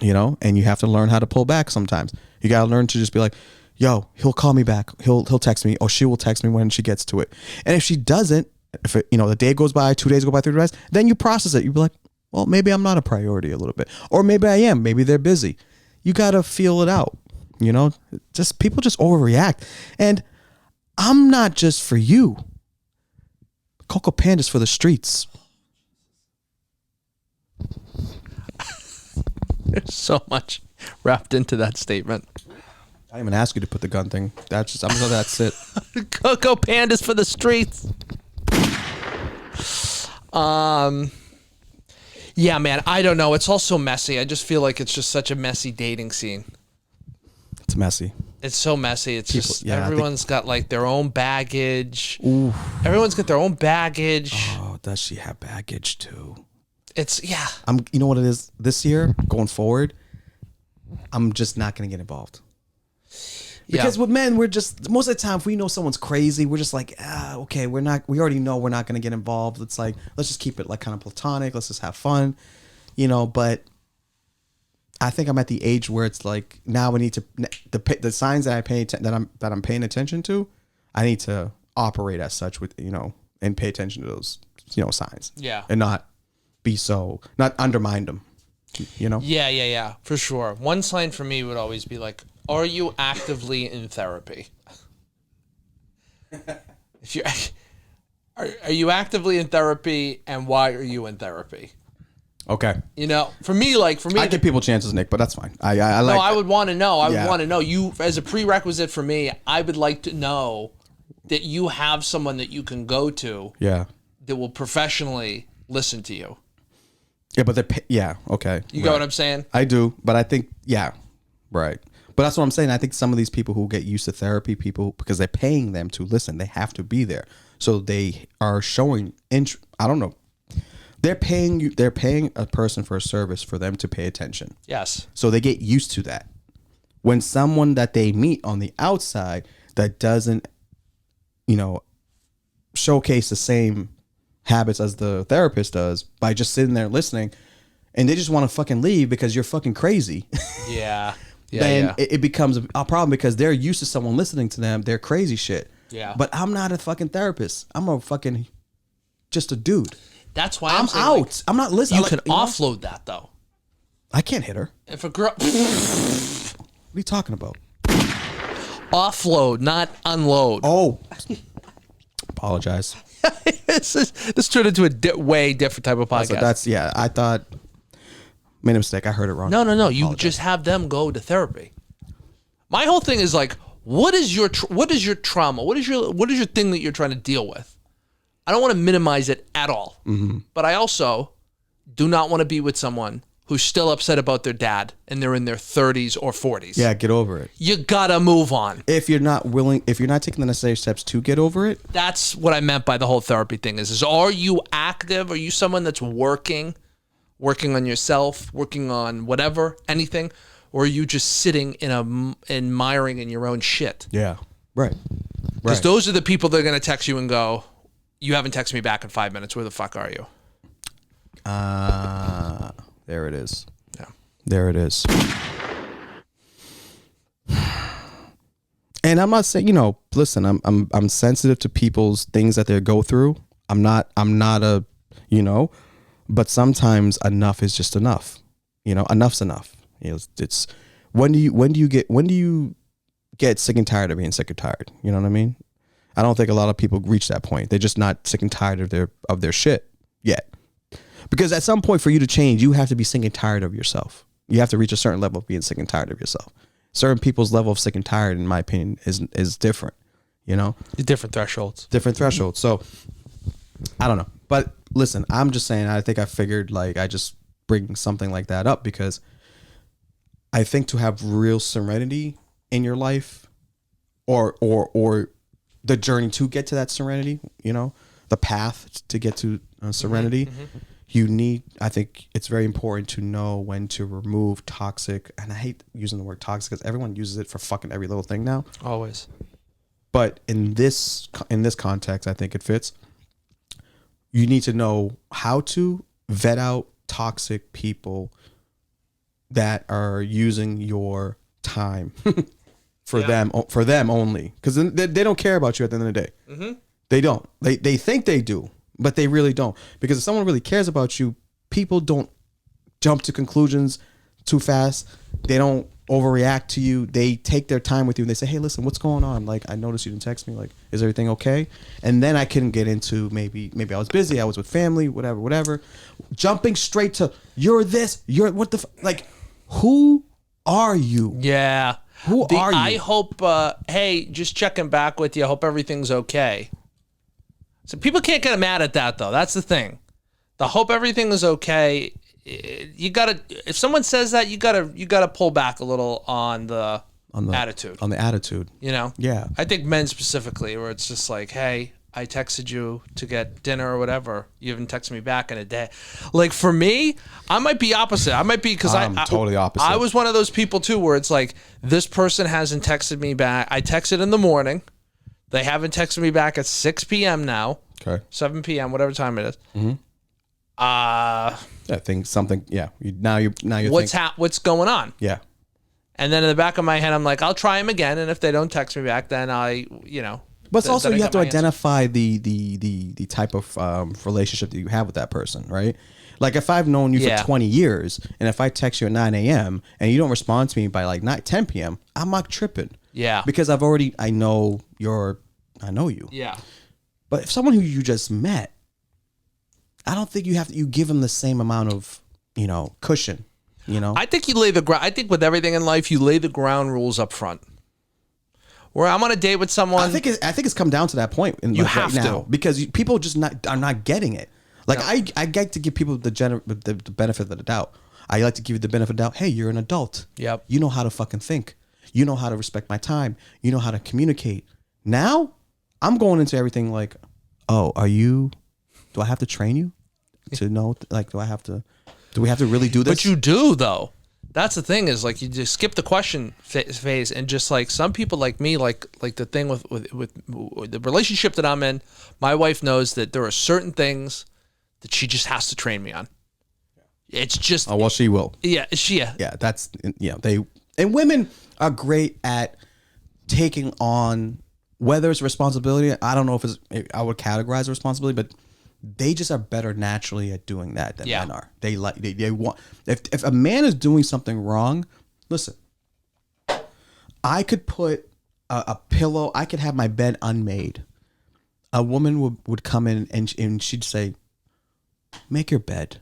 and you have to learn how to pull back sometimes. You got to learn to just be like, yo, he'll call me back. He'll text me, or she will text me when she gets to it. And if she doesn't, if the day goes by, 2 days go by, 3 days, then you process it. You be like, well, maybe I'm not a priority a little bit, or maybe I am. Maybe they're busy. You got to feel it out. Just people just overreact. And I'm not just for you. Coco Panda's for the streets. There's so much wrapped into that statement. I didn't even ask you to put the gun thing. I'm just that's it. Coco Pandas for the streets. Yeah, man. I don't know. It's all so messy. I just feel like it's just such a messy dating scene. It's messy. It's so messy. It's just everyone's got like their own baggage. Ooh. Everyone's got their own baggage. Oh, does she have baggage too? Yeah. You know what it is? This year, going forward, I'm just not going to get involved. Because with men, we're just, most of the time, if we know someone's crazy, we're just like, okay, we already know we're not going to get involved. It's like, let's just keep it like kind of platonic. Let's just have fun, but I think I'm at the age where it's like, now we need to, the signs that I'm paying attention to, I need to operate as such with, and pay attention to those, signs. Yeah. And not undermine them, Yeah, for sure. One sign for me would always be like, are you actively in therapy? If you are you actively in therapy, and why are you in therapy? Okay. For me, I give people chances, Nick, but that's fine. I would want to know. I would want to know. You, as a prerequisite for me, I would like to know that you have someone that you can go to. Yeah. That will professionally listen to you. Yeah, but okay. You got what I'm saying? I do, but I think, right. But that's what I'm saying. I think some of these people who get used to therapy, because they're paying them to listen, they have to be there. So they are showing interest. I don't know. They're paying a person for a service for them to pay attention. Yes. So they get used to that. When someone that they meet on the outside that doesn't, showcase the same habits as the therapist does by just sitting there listening, and they just want to fucking leave because you're fucking crazy. Yeah. Then it becomes a problem because they're used to someone listening to them, their crazy shit. Yeah. But I'm not a fucking therapist. I'm just a dude. That's why I'm out. Like, I'm not listening. You can offload that though. I can't hit her. If a girl, what are you talking about? Offload, not unload. Oh, apologize. This turned into a way different type of podcast. I thought, made a mistake. I heard it wrong. No. You just have them go to therapy. My whole thing is like, what is your trauma? What is your thing that you're trying to deal with? I don't want to minimize it at all, but I also do not want to be with someone who's still upset about their dad and they're in their 30s or 40s. Yeah, get over it. You gotta move on. If you're not taking the necessary steps to get over it. That's what I meant by the whole therapy thing is are you active? Are you someone that's working on yourself, working on whatever, anything? Or are you just sitting admiring in your own shit? Yeah, right. Because those are the people that are going to text you and go, you haven't texted me back in 5 minutes. Where the fuck are you? There it is. Yeah. There it is. And I'm not saying, listen, I'm sensitive to people's things that they go through. I'm not a, but sometimes enough is just enough. Enough's enough. It's when do you get sick and tired of being sick and tired? You know what I mean? I don't think a lot of people reach that point. They're just not sick and tired of their shit yet. Because at some point for you to change, you have to be sick and tired of yourself. You have to reach a certain level of being sick and tired of yourself. Certain people's level of sick and tired, in my opinion, is different. Different thresholds. Different thresholds. So I don't know. But listen, I'm just saying, I think I figured I just bring something like that up because I think to have real serenity in your life or the journey to get to that serenity, the path to get to serenity, I think it's very important to know when to remove toxic, and I hate using the word toxic because everyone uses it for fucking every little thing now. Always. But in this context, I think it fits. You need to know how to vet out toxic people that are using your time for them only, because they don't care about you at the end of the day. Mm-hmm. They don't. They think they do, but they really don't. Because if someone really cares about you, people don't jump to conclusions too fast. They don't overreact to you. They take their time with you and they say, hey, listen, what's going on? I noticed you didn't text me. Is everything okay? And then I can get into maybe I was busy. I was with family, whatever. Jumping straight to you're this, you're what the who are you? Yeah. Who are you? I hope, hey, just checking back with you. I hope everything's okay. So people can't get mad at that, though. That's the thing. The hope everything is okay. You gotta, if someone says that, you gotta pull back a little on the attitude. On the attitude. Yeah. I think men specifically, where it's just hey, I texted you to get dinner or whatever. You haven't texted me back in a day. For me, I might be opposite. I might be because I'm totally opposite. I was one of those people too, where it's this person hasn't texted me back. I texted in the morning. They haven't texted me back at 6 p.m. now. Okay. 7 p.m. whatever time it is. Mm-hmm. I think something. Yeah. Now you. What's going on? Yeah. And then in the back of my head, I'm I'll try them again, and if they don't text me back, then But it's also you have to identify the type of relationship that you have with that person, right? If I've known you for 20 years, and if I text you at 9 a.m. and you don't respond to me by 10 p.m., I'm not tripping. Yeah. Because I know you. Yeah. But if someone who you just met, I don't think you give them the same amount of, cushion, I think you lay the ground. I think with everything in life, you lay the ground rules up front. Where I'm on a date with someone, I think it's come down to that point. You have right now, to, because people just are not getting it. I like to give people the benefit of the doubt. I like to give you the benefit of the doubt. Hey, you're an adult. Yep. You know how to fucking think. You know how to respect my time. You know how to communicate. Now, I'm going into everything oh, do I have to train you to know? Do we have to really do this? But you do, though. That's the thing is you just skip the question phase and just some people like me, the thing with the relationship that I'm in, my wife knows that there are certain things that she just has to train me on. It's just. Oh, well, she will. Yeah. Yeah. And women are great at taking on, whether it's responsibility. I don't know if I would categorize responsibility, but they just are better naturally at doing that than men are. They want, if a man is doing something wrong, listen, I could put a pillow, I could have my bed unmade. A woman would come in and she'd say, make your bed.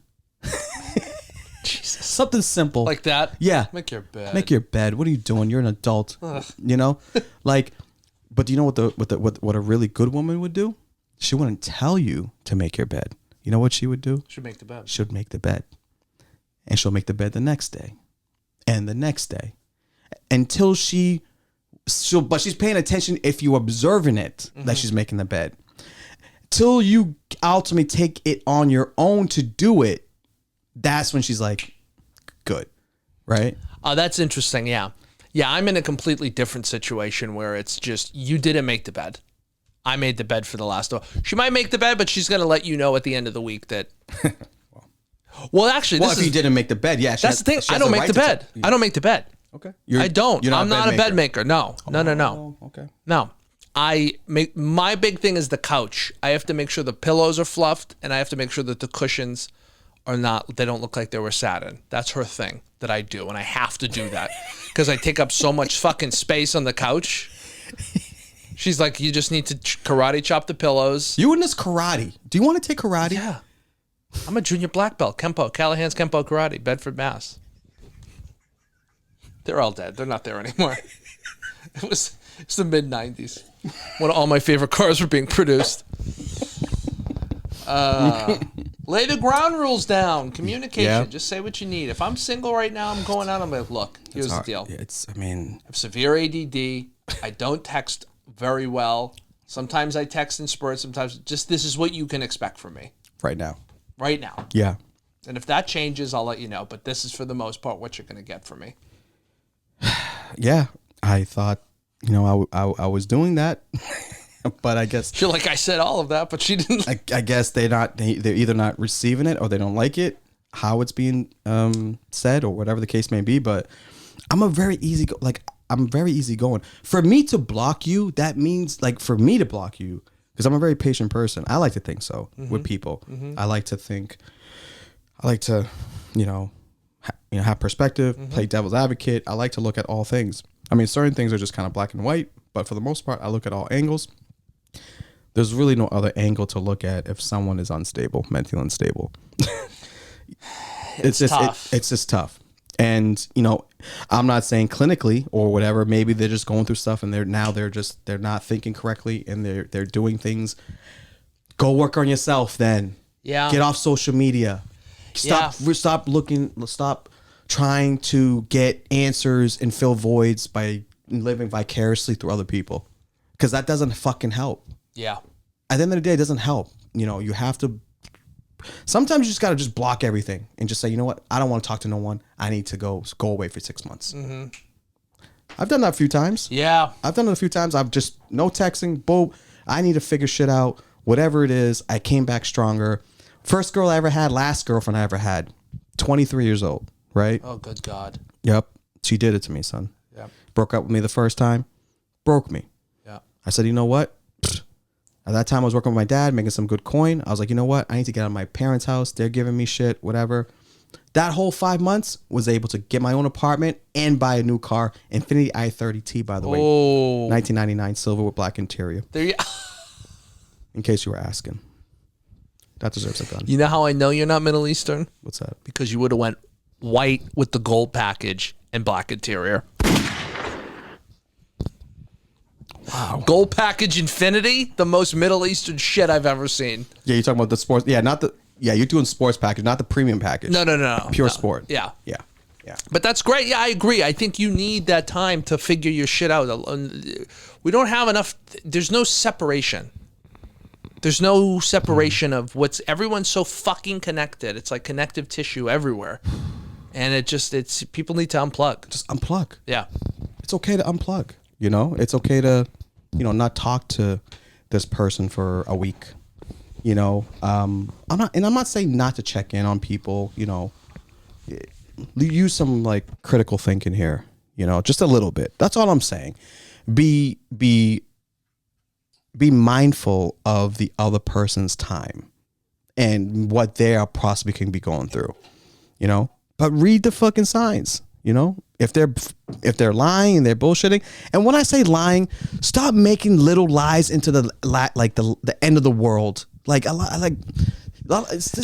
Jesus. Something simple. Like that? Yeah. Make your bed. Make your bed. What are you doing? You're an adult. Ugh. But do you know what a really good woman would do? She wouldn't tell you to make your bed. You know what she would do? She'd make the bed. She would make the bed. and she'll make the bed the next day and the next day until but she's paying attention if you're observing it, that she's making the bed. Till you ultimately take it on your own to do it, that's when she's like, good, right? Oh, that's interesting. Yeah. Yeah, I'm in a completely different situation where it's just, you didn't make the bed. I made the bed for the last one. She might make the bed, but she's going to let you know at the end of the week that... Well, actually, if you didn't make the bed, yeah. That's the thing. I don't make the bed. I don't make the bed. Okay. I don't. I'm not a bed maker. No. Okay. No. My big thing is the couch. I have to make sure the pillows are fluffed, and I have to make sure that the cushions they don't look like they were satin. That's her thing that I do, and I have to do that because I take up so much fucking space on the couch. She's like, you just need to karate chop the pillows. You and this karate. Do you want to take karate? Yeah. I'm a junior black belt. Kempo. Callahan's Kempo Karate. Bedford, Mass. They're all dead. They're not there anymore. It's the mid-90s when all my favorite cars were being produced. Lay the ground rules down. Communication. Yeah. Just say what you need. If I'm single right now, I'm going out. I'm like, look, here's the deal. Yeah, I have severe ADD. I don't text very well. Sometimes I text in spurts. Sometimes this is what you can expect from me. Right now. Yeah. And if that changes, I'll let you know. But this is, for the most part, what you're going to get from me. Yeah. I thought, I was doing that. But I guess... You're like, I said all of that, but she didn't... I guess they're either not receiving it or they don't like it, how it's being said or whatever the case may be. But I'm very easygoing. For me to block you, that means, because I'm a very patient person. I like to think so with people. I like to think, have perspective, play devil's advocate. I like to look at all things. I mean, certain things are just kind of black and white, but for the most part, I look at all angles. There's really no other angle to look at if someone is mentally unstable. It's tough. It's just tough. And, I'm not saying clinically or whatever, maybe they're just going through stuff and they're not thinking correctly and they're doing things. Go work on yourself then. Yeah. Get off social media. Stop trying to get answers and fill voids by living vicariously through other people. Because that doesn't fucking help. Yeah. At the end of the day, it doesn't help. You have to... Sometimes you just got to just block everything and just say, you know what? I don't want to talk to no one. I need to go away for 6 months. Mm-hmm. I've done that a few times. Yeah. I've done it a few times. I've just no texting. Boom. I need to figure shit out. Whatever it is, I came back stronger. First girl I ever had, last girlfriend I ever had. 23 years old, right? Oh, good God. Yep. She did it to me, son. Yep. Broke up with me the first time. Broke me. Yeah. I said, you know what? At that time, I was working with my dad, making some good coin. I was like, you know what? I need to get out of my parents' house. They're giving me shit, whatever. That whole 5 months was able to get my own apartment and buy a new car. Infiniti i30T, by the way. 1999 silver with black interior. There you... In case you were asking. That deserves a gun. You know how I know you're not Middle Eastern? What's that? Because you would have went white with the gold package and black interior. Wow. Gold package Infinity, the most Middle Eastern shit I've ever seen. Yeah, you're talking about the sports. Yeah, you're doing sports package, not the premium package. No. Pure sport. Yeah. Yeah. But that's great. Yeah, I agree. I think you need that time to figure your shit out. We don't have enough. There's no separation. There's no separation of everyone's so fucking connected. It's like connective tissue everywhere. And it's people need to unplug. Just unplug. Yeah. It's okay to unplug. It's okay to, not talk to this person for a week. I'm not saying not to check in on people, use some critical thinking here, just a little bit. That's all I'm saying. Be mindful of the other person's time and what they are possibly can be going through, but read the fucking signs, if they're lying and they're bullshitting. And when I say lying, stop making little lies into the end of the world.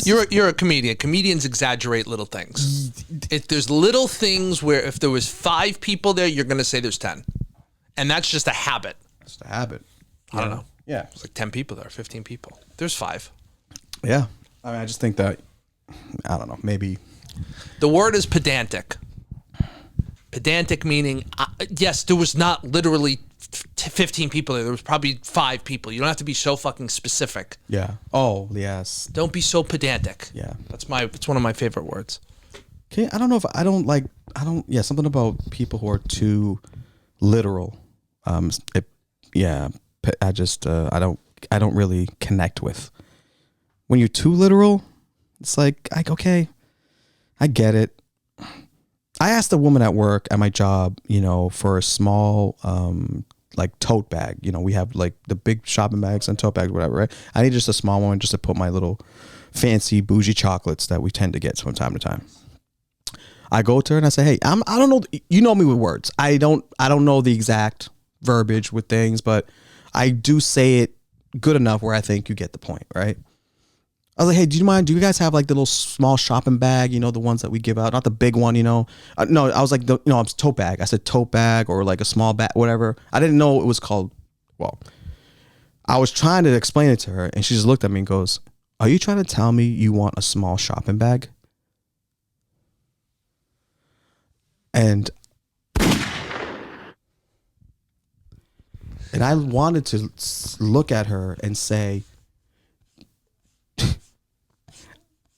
You're a comedian. Comedians exaggerate little things. If there's little things where if there was 5 people there, you're going to say there's 10. And that's just a habit. It's a habit. I don't know. Yeah. It's like 10 people there, 15 people. There's 5. Yeah. I mean, I just think that, I don't know, maybe The word is pedantic. Pedantic meaning, yes, there was not literally 15 people there. There was probably 5 people. You don't have to be so fucking specific. Yeah. Oh, yes. Don't be so pedantic. Yeah. It's one of my favorite words. Okay, I don't know if yeah, something about people who are too literal. I don't really connect with. When you're too literal, it's like, okay, I get it. I asked a woman at work at my job, for a small like tote bag. We have like the big shopping bags and tote bags, whatever, right? I need just a small one just to put my little fancy bougie chocolates that we tend to get from time to time. I go to her and I say, hey, I don't know. You know me with words. I don't know the exact verbiage with things, but I do say it good enough where I think you get the point, right? I was like, hey, do you guys have like the little small shopping bag, the ones that we give out? Not the big one, no, I was like, it's tote bag. I said tote bag or like a small bag, whatever. I didn't know it was called. Well, I was trying to explain it to her and she just looked at me and goes, are you trying to tell me you want a small shopping bag? And I wanted to look at her and say,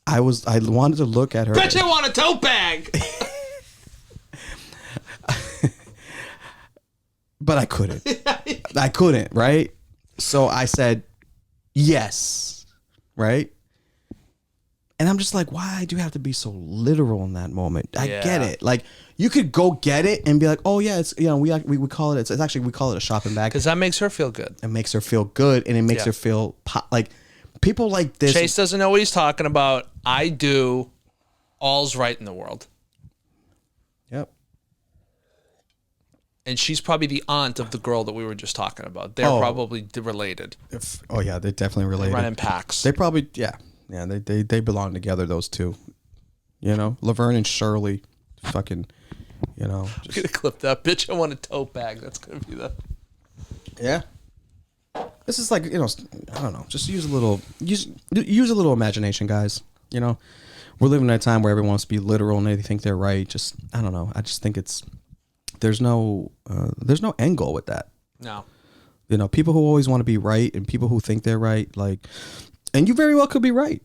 I wanted to look at her. Bet you want a tote bag. But I couldn't. Right? So I said, yes. Right? And I'm just like, why do you have to be so literal in that moment? I get it. Like, you could go get it and be like, oh yeah, it's we call it. It's actually we call it a shopping bag because that makes her feel good. It makes her feel good, and it makes her feel like people like this. Chase doesn't know what he's talking about. I do. All's right in the world. Yep. And she's probably the aunt of the girl that we were just talking about. They're probably related. They're definitely related. They run in packs. They probably they belong together. Those two, Laverne and Shirley, fucking. I'm gonna clip that. Bitch, I want a tote bag. That's gonna be the. Yeah. This is like, I don't know. Just use a little imagination, guys. We're living in a time where everyone wants to be literal and they think they're right. Just, I don't know. I just think there's no end goal with that. No. People who always want to be right and people who think they're right, like, and you very well could be right,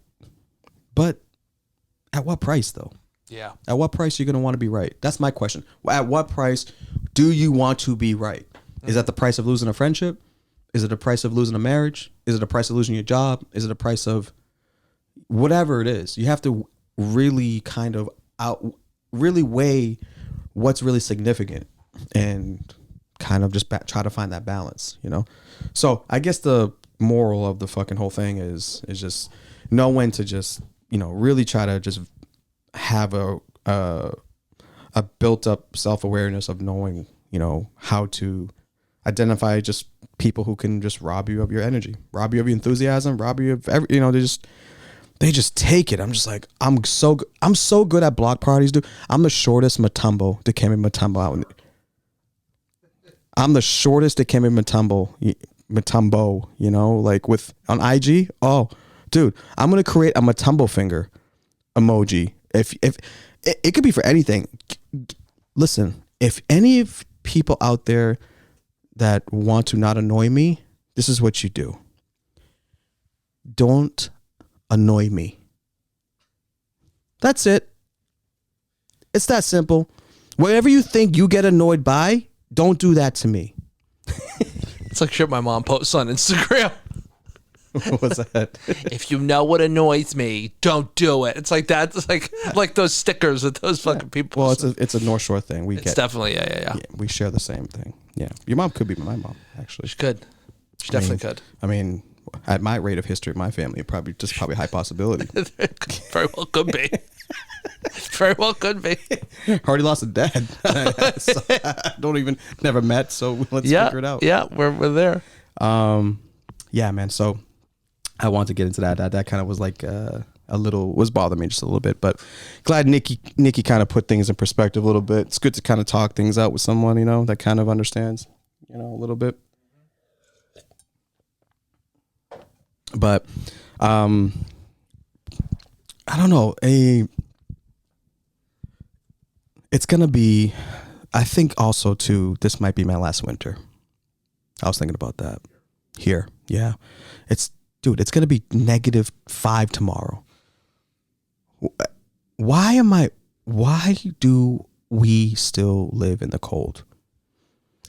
but at what price though? Yeah. At what price are you going to want to be right? That's my question. At what price do you want to be right? Mm-hmm. Is that the price of losing a friendship? Is it the price of losing a marriage? Is it the price of losing your job? Is it the price of whatever it is? You have to really kind of really weigh what's really significant and kind of just try to find that balance, So I guess the moral of the fucking whole thing is just know when to just, really try to just have a built up self-awareness of knowing, how to identify just people who can just rob you of your energy, rob you of your enthusiasm, rob you of every, they just take it. I'm just like, I'm so good at block parties, dude. I'm the shortest Matumbo Dikembe Mutombo. I'm the shortest Dikembe Mutombo, like with on IG. Oh, dude, I'm going to create a Matumbo finger emoji. If it could be for anything. Listen, if any people out there that want to not annoy me, this is what you do. Don't annoy me. That's it. It's that simple. Whatever you think you get annoyed by, don't do that to me. It's like shit my mom posts on Instagram. What's that? If you know what annoys me, don't do it. It's like that. It's like those stickers that those fucking people. Well, it's a North Shore thing. It's definitely yeah. We share the same thing. Yeah, your mom could be my mom actually. She could. She definitely could. I mean, at my rate of history of my family, probably high possibility. Very well could be. Very well could be. Already lost a dad. So I never met. So let's figure it out. Yeah, we're there. Yeah, man. So I wanted to get into that. That kind of was like was bothering me just a little bit, but glad Nicky kind of put things in perspective a little bit. It's good to kind of talk things out with someone, that kind of understands, a little bit. But I don't know, It's gonna be. I think also too. This might be my last winter. I was thinking about that. Here, yeah. It's gonna be -5 tomorrow. Why do we still live in the cold?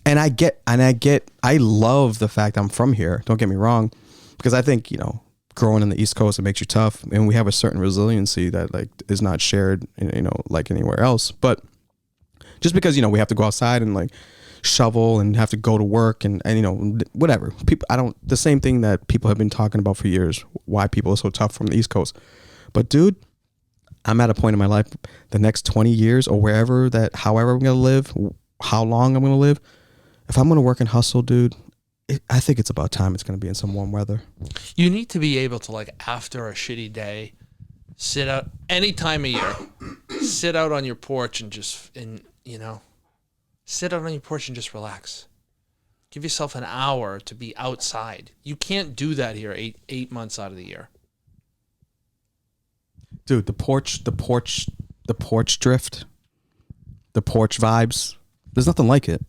And I love the fact I'm from here. Don't get me wrong, because I think, growing in the East Coast, it makes you tough, and we have a certain resiliency that like is not shared, like anywhere else. But just because, we have to go outside and like shovel and have to go to work and whatever. The same thing that people have been talking about for years, why people are so tough from the East Coast. But dude, I'm at a point in my life, the next 20 years or however I'm going to live, how long I'm going to live, if I'm going to work and hustle, dude, I think it's about time it's going to be in some warm weather. You need to be able to, like, after a shitty day, sit out any time of year, sit out on your porch and sit out on your porch and just relax. Give yourself an hour to be outside. You can't do that here 8 months out of the year. Dude, the porch drift, the porch vibes, there's nothing like it.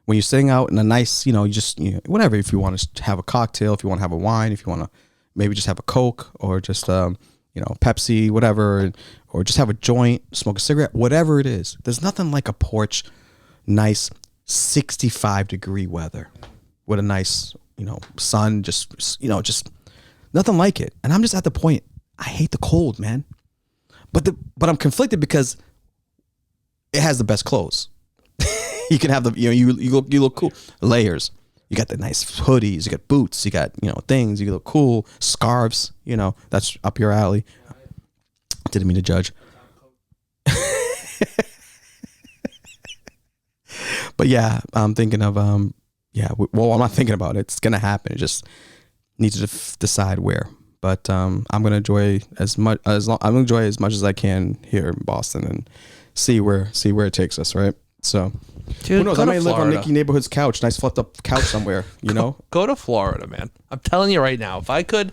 When you're sitting out in a nice, whatever, if you want to have a cocktail, if you want to have a wine, if you want to maybe just have a Coke or just, Pepsi, whatever, or just have a joint, smoke a cigarette, whatever it is. There's nothing like a porch, nice 65-degree weather with a nice, sun, just nothing like it. And I'm just at the point, I hate the cold, man. But I'm conflicted because it has the best clothes. You can have you look cool. Layers. You got the nice hoodies. You got boots. You got things. You look cool. Scarves. That's up your alley. Didn't mean to judge. But yeah, I'm thinking of well, I'm not thinking about it. It's gonna happen. It just need to decide where. But I'm gonna enjoy as much as I can here in Boston and see where it takes us. Right. So dude, who knows? I may live on Nicky Neighborhoods couch, nice fluffed up couch somewhere. Go to Florida, man. I'm telling you right now. If I could,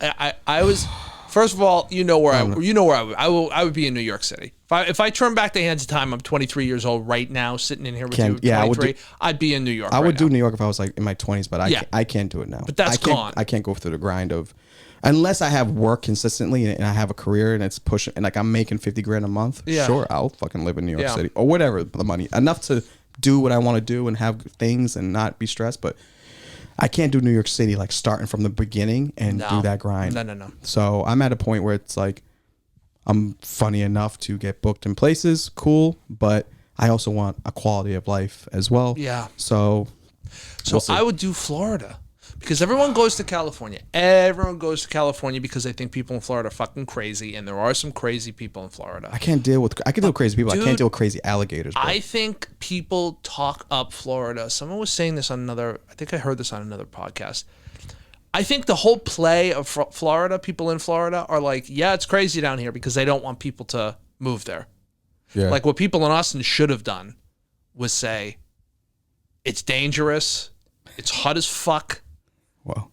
I was. First of all, I would be in New York City. If I turn back the hands of time, I'm 23 years old right now, sitting in here with you. Yeah, I'd be in New York. I would do New York if I was like in my 20s, but I can't do it now. But that's gone. I can't go through the grind of, unless I have work consistently and I have a career and it's pushing and like I'm making $50,000 a month. Yeah. Sure, I'll fucking live in New York City or whatever the money enough to do what I want to do and have things and not be stressed, but I can't do New York City like starting from the beginning and do that grind. No. So I'm at a point where it's like I'm funny enough to get booked in places, cool, but I also want a quality of life as well. Yeah. So I would do Florida because everyone goes to California. Everyone goes to California because they think people in Florida are fucking crazy, and there are some crazy people in Florida. I can deal with crazy people. Dude, I can't deal with crazy alligators. Bro. I think people talk up Florida. Someone was saying this on I think I heard this on another podcast. I think the whole play of Florida, people in Florida are like, yeah, it's crazy down here because they don't want people to move there. Yeah. Like what people in Austin should have done was say, it's dangerous, it's hot as fuck. Well,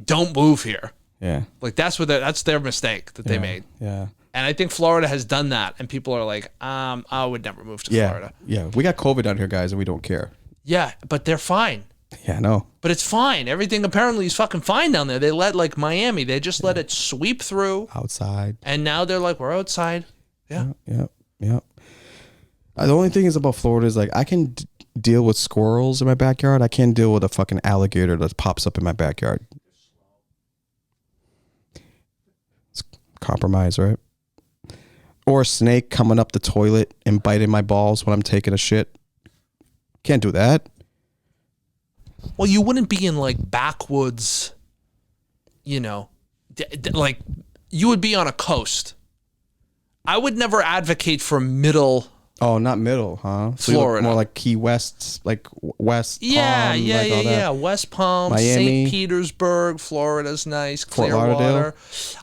don't move here. Yeah. Like that's their mistake that they made. Yeah. And I think Florida has done that, and people are like, I would never move to Florida. Yeah. We got COVID down here, guys, and we don't care. Yeah, but they're fine. Yeah, I know. But it's fine. Everything apparently is fucking fine down there. They let, like Miami, they just let it sweep through. Outside. And now they're like, we're outside. Yeah. Yeah. The only thing is about Florida is like I can deal with squirrels in my backyard. I can't deal with a fucking alligator that pops up in my backyard. It's compromise, right? Or a snake coming up the toilet and biting my balls when I'm taking a shit. Can't do that. Well, you wouldn't be in like backwoods, like you would be on a coast. I would never advocate for middle. Oh, not middle, huh? So Florida. More like Key West, like West Palm. Yeah. West Palm, Miami. St. Petersburg, Florida's nice, Fort clear Lauderdale. water.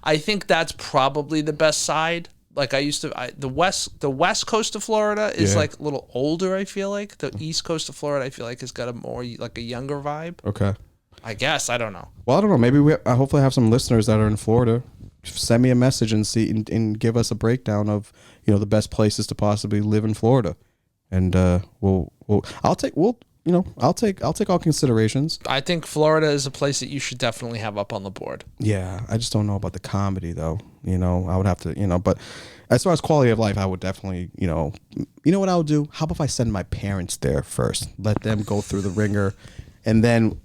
I think that's probably the best side. Like the west coast of Florida is like a little older. I feel like the east coast of Florida, I feel like has got a more like a younger vibe. Okay. I guess I don't know. Well, I don't know. Maybe I hopefully have some listeners that are in Florida. send me a message and see and give us a breakdown of the best places to possibly live in Florida, and I'll take all considerations. I think Florida is a place that you should definitely have up on the board. Yeah, I just don't know about the comedy though. I would have to but as far as quality of life, I would definitely what I would do. How about if I send my parents there first, let them go through the ringer, and then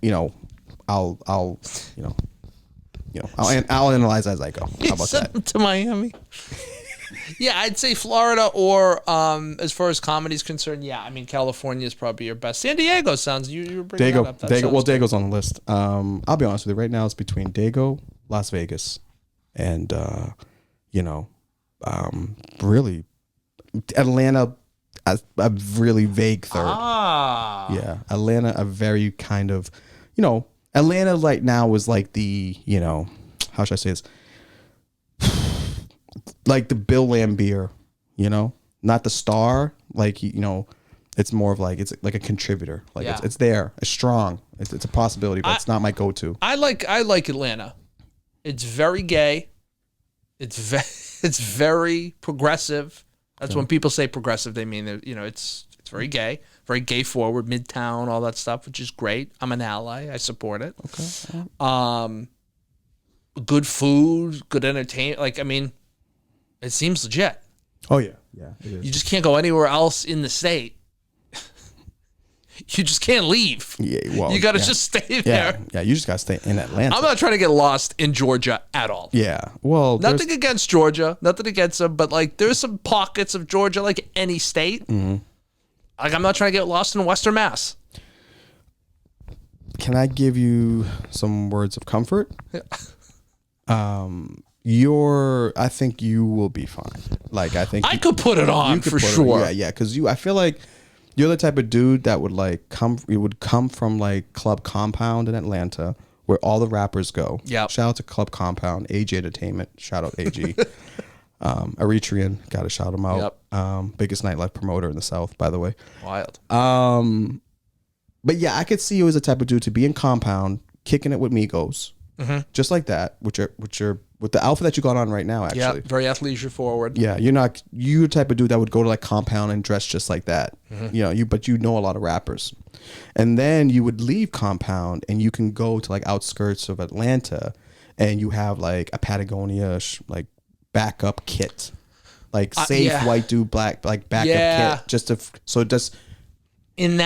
I'll analyze as I go. How about Send that? them to Miami. Yeah, I'd say Florida, or as far as comedy is concerned, yeah, I mean California is probably your best. San Diego sounds you were bringing that up. Dago's on the list. I'll be honest with you. Right now, it's between Dago, Las Vegas, and really Atlanta. A really vague third. Yeah, Atlanta, a very kind of Atlanta right now is like the how should I say this? Like the Bill Lambier, not the star. Like it's more of like it's like a contributor. Like it's there, it's strong. It's a possibility, but it's not my go-to. I like Atlanta. It's very gay. It's very progressive. That's when people say progressive, they mean that it's very gay forward, Midtown, all that stuff, which is great. I'm an ally. I support it. Okay. Good food, good entertainment. Like, I mean, it seems legit. Oh yeah, it is. You just can't go anywhere else in the state. You just can't leave. Yeah, well, you got to just stay there. Yeah, you just got to stay in Atlanta. I'm not trying to get lost in Georgia at all. Yeah, well, nothing against Georgia, nothing against them, but like there's some pockets of Georgia, like any state. Mm-hmm. Like I'm not trying to get lost in Western Mass. Can I give you some words of comfort? I think you will be fine. Like I think I could put it on for sure. Yeah, because I feel like you're the type of dude that would come from like Club Compound in Atlanta, where all the rappers go. Yeah. Shout out to Club Compound, AG Entertainment. Shout out AG. Eritrean, gotta shout him out. Yep. Biggest nightlife promoter in the South, by the way. Wild. But yeah, I could see you as the type of dude to be in Compound, kicking it with Migos, just like that, which are with the outfit that you got on right now. Actually, yeah, very athleisure forward. Yeah, you're the type of dude that would go to like Compound and dress just like that. But you know a lot of rappers, and then you would leave Compound and you can go to like outskirts of Atlanta, and you have like a Patagonia like backup kit, like safe white dude black like backup kit, just in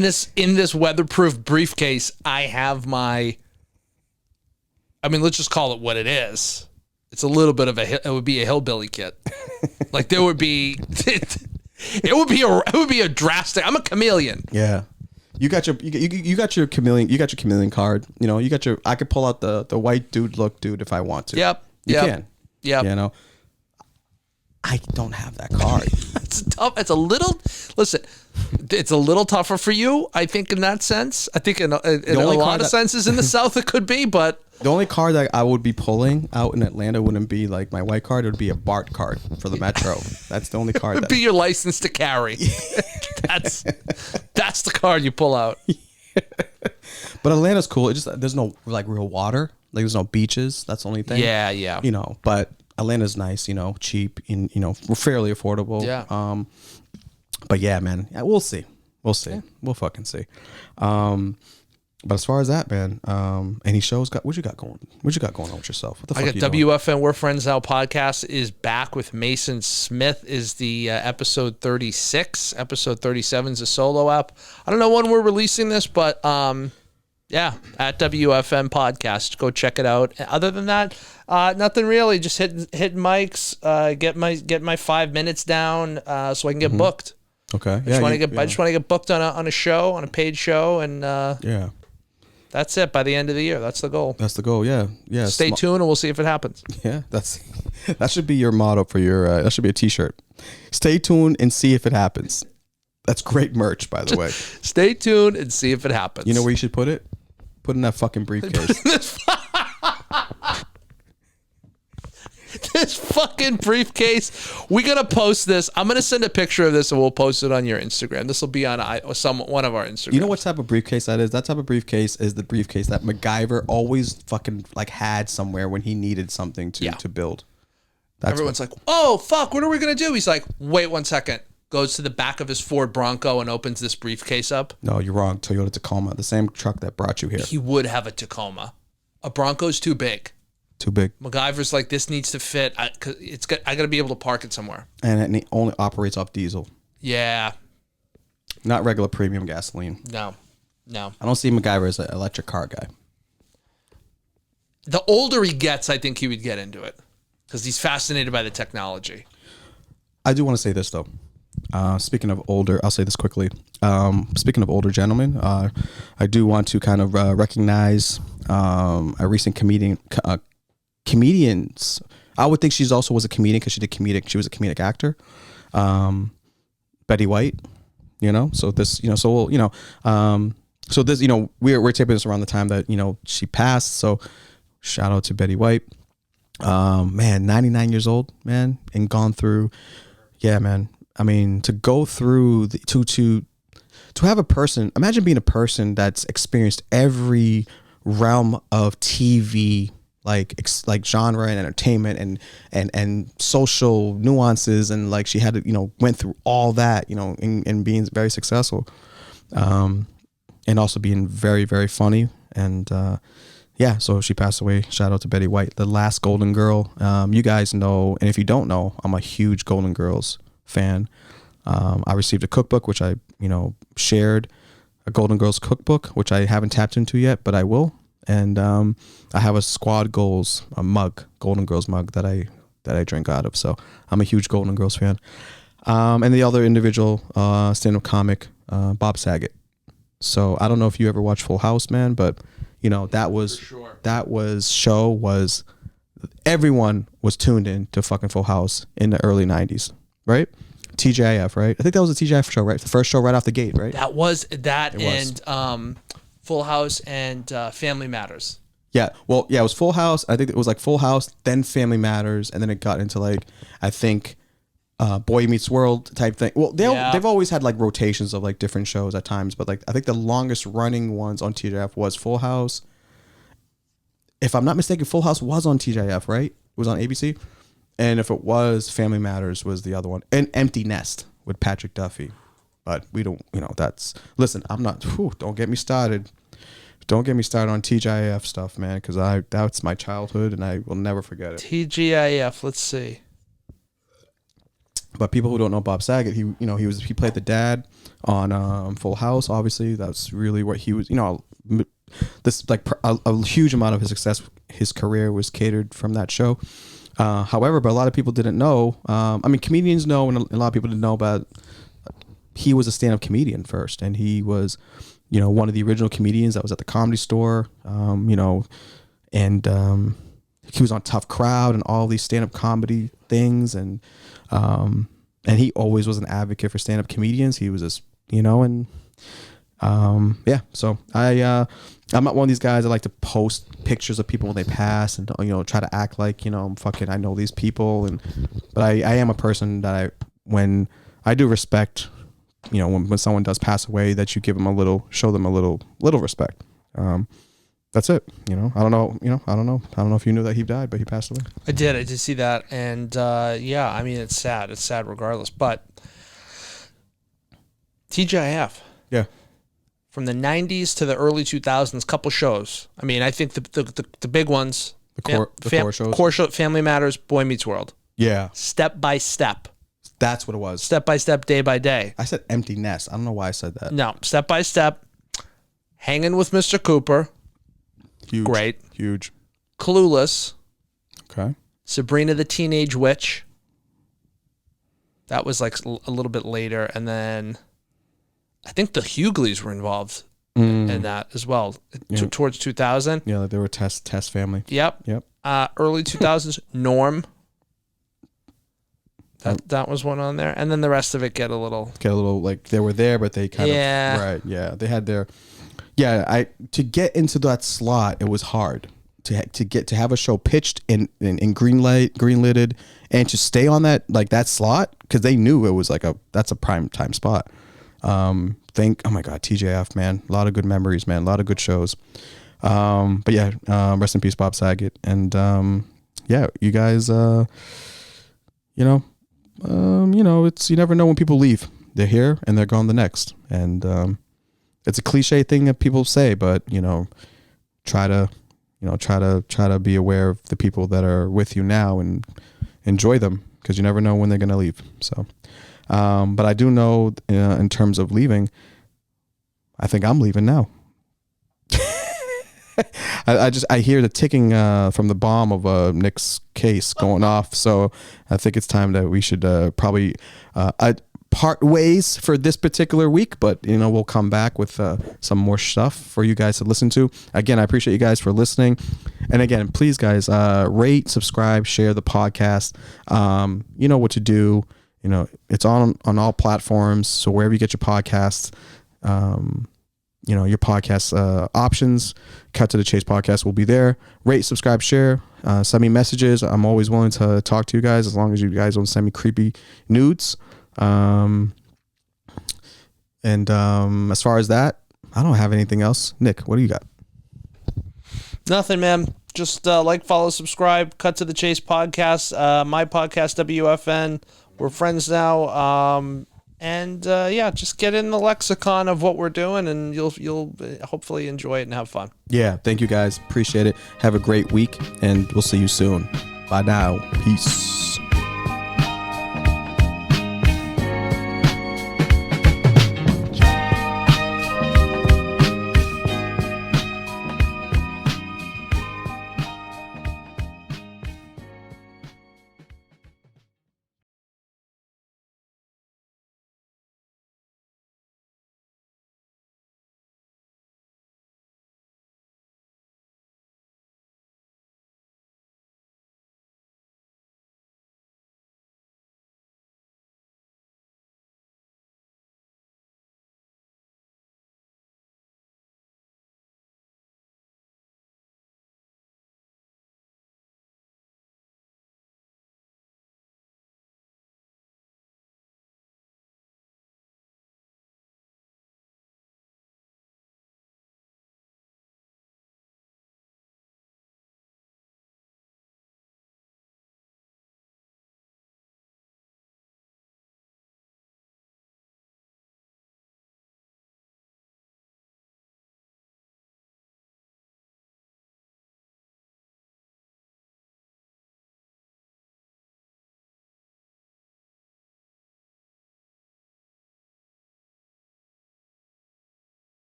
this weatherproof briefcase. I have my. I mean, let's just call it what it is. It's a little bit of it would be a hillbilly kit. Like there would be, it would be a drastic. I'm a chameleon. Yeah, you got your chameleon card. I could pull out the white dude look, dude, if I want to. Yep. You can. Yep. I don't have that card. It's tough. It's a little tougher for you, I think, in that sense. I think in a lot of senses in the South it could be, but the only card that I would be pulling out in Atlanta wouldn't be like my white card. It would be a BART card for the Metro. That's the only card. It would be your license to carry. That's the card you pull out. But Atlanta's cool. It just there's no like real water. Like there's no beaches. That's the only thing. Yeah. But Atlanta's nice. Cheap and fairly affordable. Yeah. But yeah, man, we'll see. Yeah. We'll fucking see. But as far as that, man, any shows what you got going on with yourself? What the fuck I got WFN We're Friends Now podcast is back with Mason Smith is the episode 36. Episode 37 is a solo app. I don't know when we're releasing this, but yeah, at WFN podcast, go check it out. Other than that, nothing really. Just hitting mics, get my 5 minutes down, so I can get booked. Okay. I just want to get booked on a show, on a paid show, and that's it by the end of the year. That's the goal. Yeah. Stay tuned, and we'll see if it happens. Yeah, that should be your motto for your. That should be a T-shirt. Stay tuned and see if it happens. That's great merch, by the way. Stay tuned and see if it happens. You know where you should put it? Put in that fucking briefcase. this fucking briefcase. We're gonna post this. I'm gonna send a picture of this and we'll post it on your Instagram. This will be on one of our Instagrams. You know what type of briefcase that is? That type of briefcase is the briefcase that MacGyver always fucking like had somewhere when he needed something to build. Everyone's like, oh fuck, what are we gonna do? He's like, wait 1 second. Goes to the back of his Ford Bronco and opens this briefcase up. No, you're wrong. Toyota Tacoma, the same truck that brought you here. He would have a Tacoma. A Bronco's too big. Too big. MacGyver's like, this needs to fit. I got to be able to park it somewhere. And it only operates off diesel. Yeah. Not regular premium gasoline. No. I don't see MacGyver as an electric car guy. The older he gets, I think he would get into it because he's fascinated by the technology. I do want to say this, though. Speaking of older, I'll say this quickly. Speaking of older gentlemen, I do want to kind of recognize a recent comedians. I would think she's also was a comedian because she was a comedic actor. Betty White, so this, so we'll, so this, we're taping this around the time that, she passed. So shout out to Betty White. Man, 99 years old, man, and gone through, yeah, man. I mean, to go through to have a person, imagine being a person that's experienced every realm of TV, like genre and entertainment and social nuances, and like she had to, went through all that, and being very successful, and also being very, very funny. And yeah, so she passed away. Shout out to Betty White, the last Golden Girl. You guys know, and if you don't know, I'm a huge Golden Girls fan. I received a cookbook, which I, shared, a Golden Girls cookbook, which I haven't tapped into yet, but I will. And I have a Squad Goals, a mug, Golden Girls mug that I drink out of. So I'm a huge Golden Girls fan. And the other individual stand-up comic, Bob Saget. So I don't know if you ever watched Full House, man, but everyone was tuned in to fucking Full House in the early 90s, right? TGIF, right? I think that was a TGIF show, right? The first show right off the gate, right? That was that, and Full House and Family Matters. Yeah, well, yeah, it was Full House. I think it was like Full House, then Family Matters, and then it got into like, I think, Boy Meets World type thing. Well, they've always had like rotations of like different shows at times, but like I think the longest running ones on TGIF was Full House. If I'm not mistaken, Full House was on TGIF, right? It was on ABC. And if it was, Family Matters was the other one. And Empty Nest with Patrick Duffy. But we don't, that's... Listen, I'm not... don't get me started. Don't get me started on TGIF stuff, man, because that's my childhood, and I will never forget it. TGIF, let's see. But people who don't know Bob Saget, he played the dad on Full House, obviously. That's really what he was... this like a huge amount of his success, his career was catered from that show. However, but a lot of people didn't know. I mean, comedians know, and a lot of people didn't know about. He was a stand-up comedian first, and he was, one of the original comedians that was at the Comedy Store. And he was on Tough Crowd and all these stand-up comedy things, and he always was an advocate for stand-up comedians. He was just, and yeah. So I'm not one of these guys that like to post pictures of people when they pass and try to act like I know these people, but I am a person that when I do respect when someone does pass away, that you give them show them a little respect. That's it. I don't know if you knew that he died, but he passed away. I did see that, and yeah, I mean it's sad regardless, but TGIF. Yeah. From the 90s to the early 2000s, couple shows. I mean, I think the big ones. The core shows. Core show, Family Matters, Boy Meets World. Yeah. Step by Step. That's what it was. Step by Step, Day by Day. I said Empty Nest. I don't know why I said that. No. Step by Step. Hanging with Mr. Cooper. Huge. Great. Huge. Clueless. Okay. Sabrina the Teenage Witch. That was like a little bit later. And then I think the Hughleys were involved in that as well, towards 2000. Yeah, they were Test family. Yep. Early 2000s, Norm. That was one on there, and then the rest of it get a little like they were there, but they kind of right. Yeah, they had their to get into that slot. It was hard. to have a show pitched in greenlit and to stay on that slot, because they knew it was that's a prime time spot. Oh my God, TJF, man, a lot of good memories, man, a lot of good shows. But yeah, rest in peace, Bob Saget. And yeah, you guys, it's, you never know when people leave. They're here and they're gone the next. And it's a cliche thing that people say, but try to be aware of the people that are with you now and enjoy them, because you never know when they're going to leave. So, but I do know in terms of leaving, I think I'm leaving now. I hear the ticking from the bomb of Nick's case going off. So I think it's time that we should probably part ways for this particular week, but we'll come back with some more stuff for you guys to listen to. Again, I appreciate you guys for listening, and again, please guys, rate, subscribe, share the podcast. You know what to do. It's on all platforms, so wherever you get your podcasts, your podcast options, Cut to the Chase podcast will be there. Rate, subscribe, share, send me messages. I'm always willing to talk to you guys, as long as you guys don't send me creepy nudes. And as far as that, I don't have anything else. Nick, what do you got? Nothing, man. Just follow, subscribe, Cut to the Chase podcast, my podcast, WFN. We're friends now. And just get in the lexicon of what we're doing, and you'll hopefully enjoy it and have fun. Yeah, thank you guys. Appreciate it. Have a great week, and we'll see you soon. Bye now. Peace.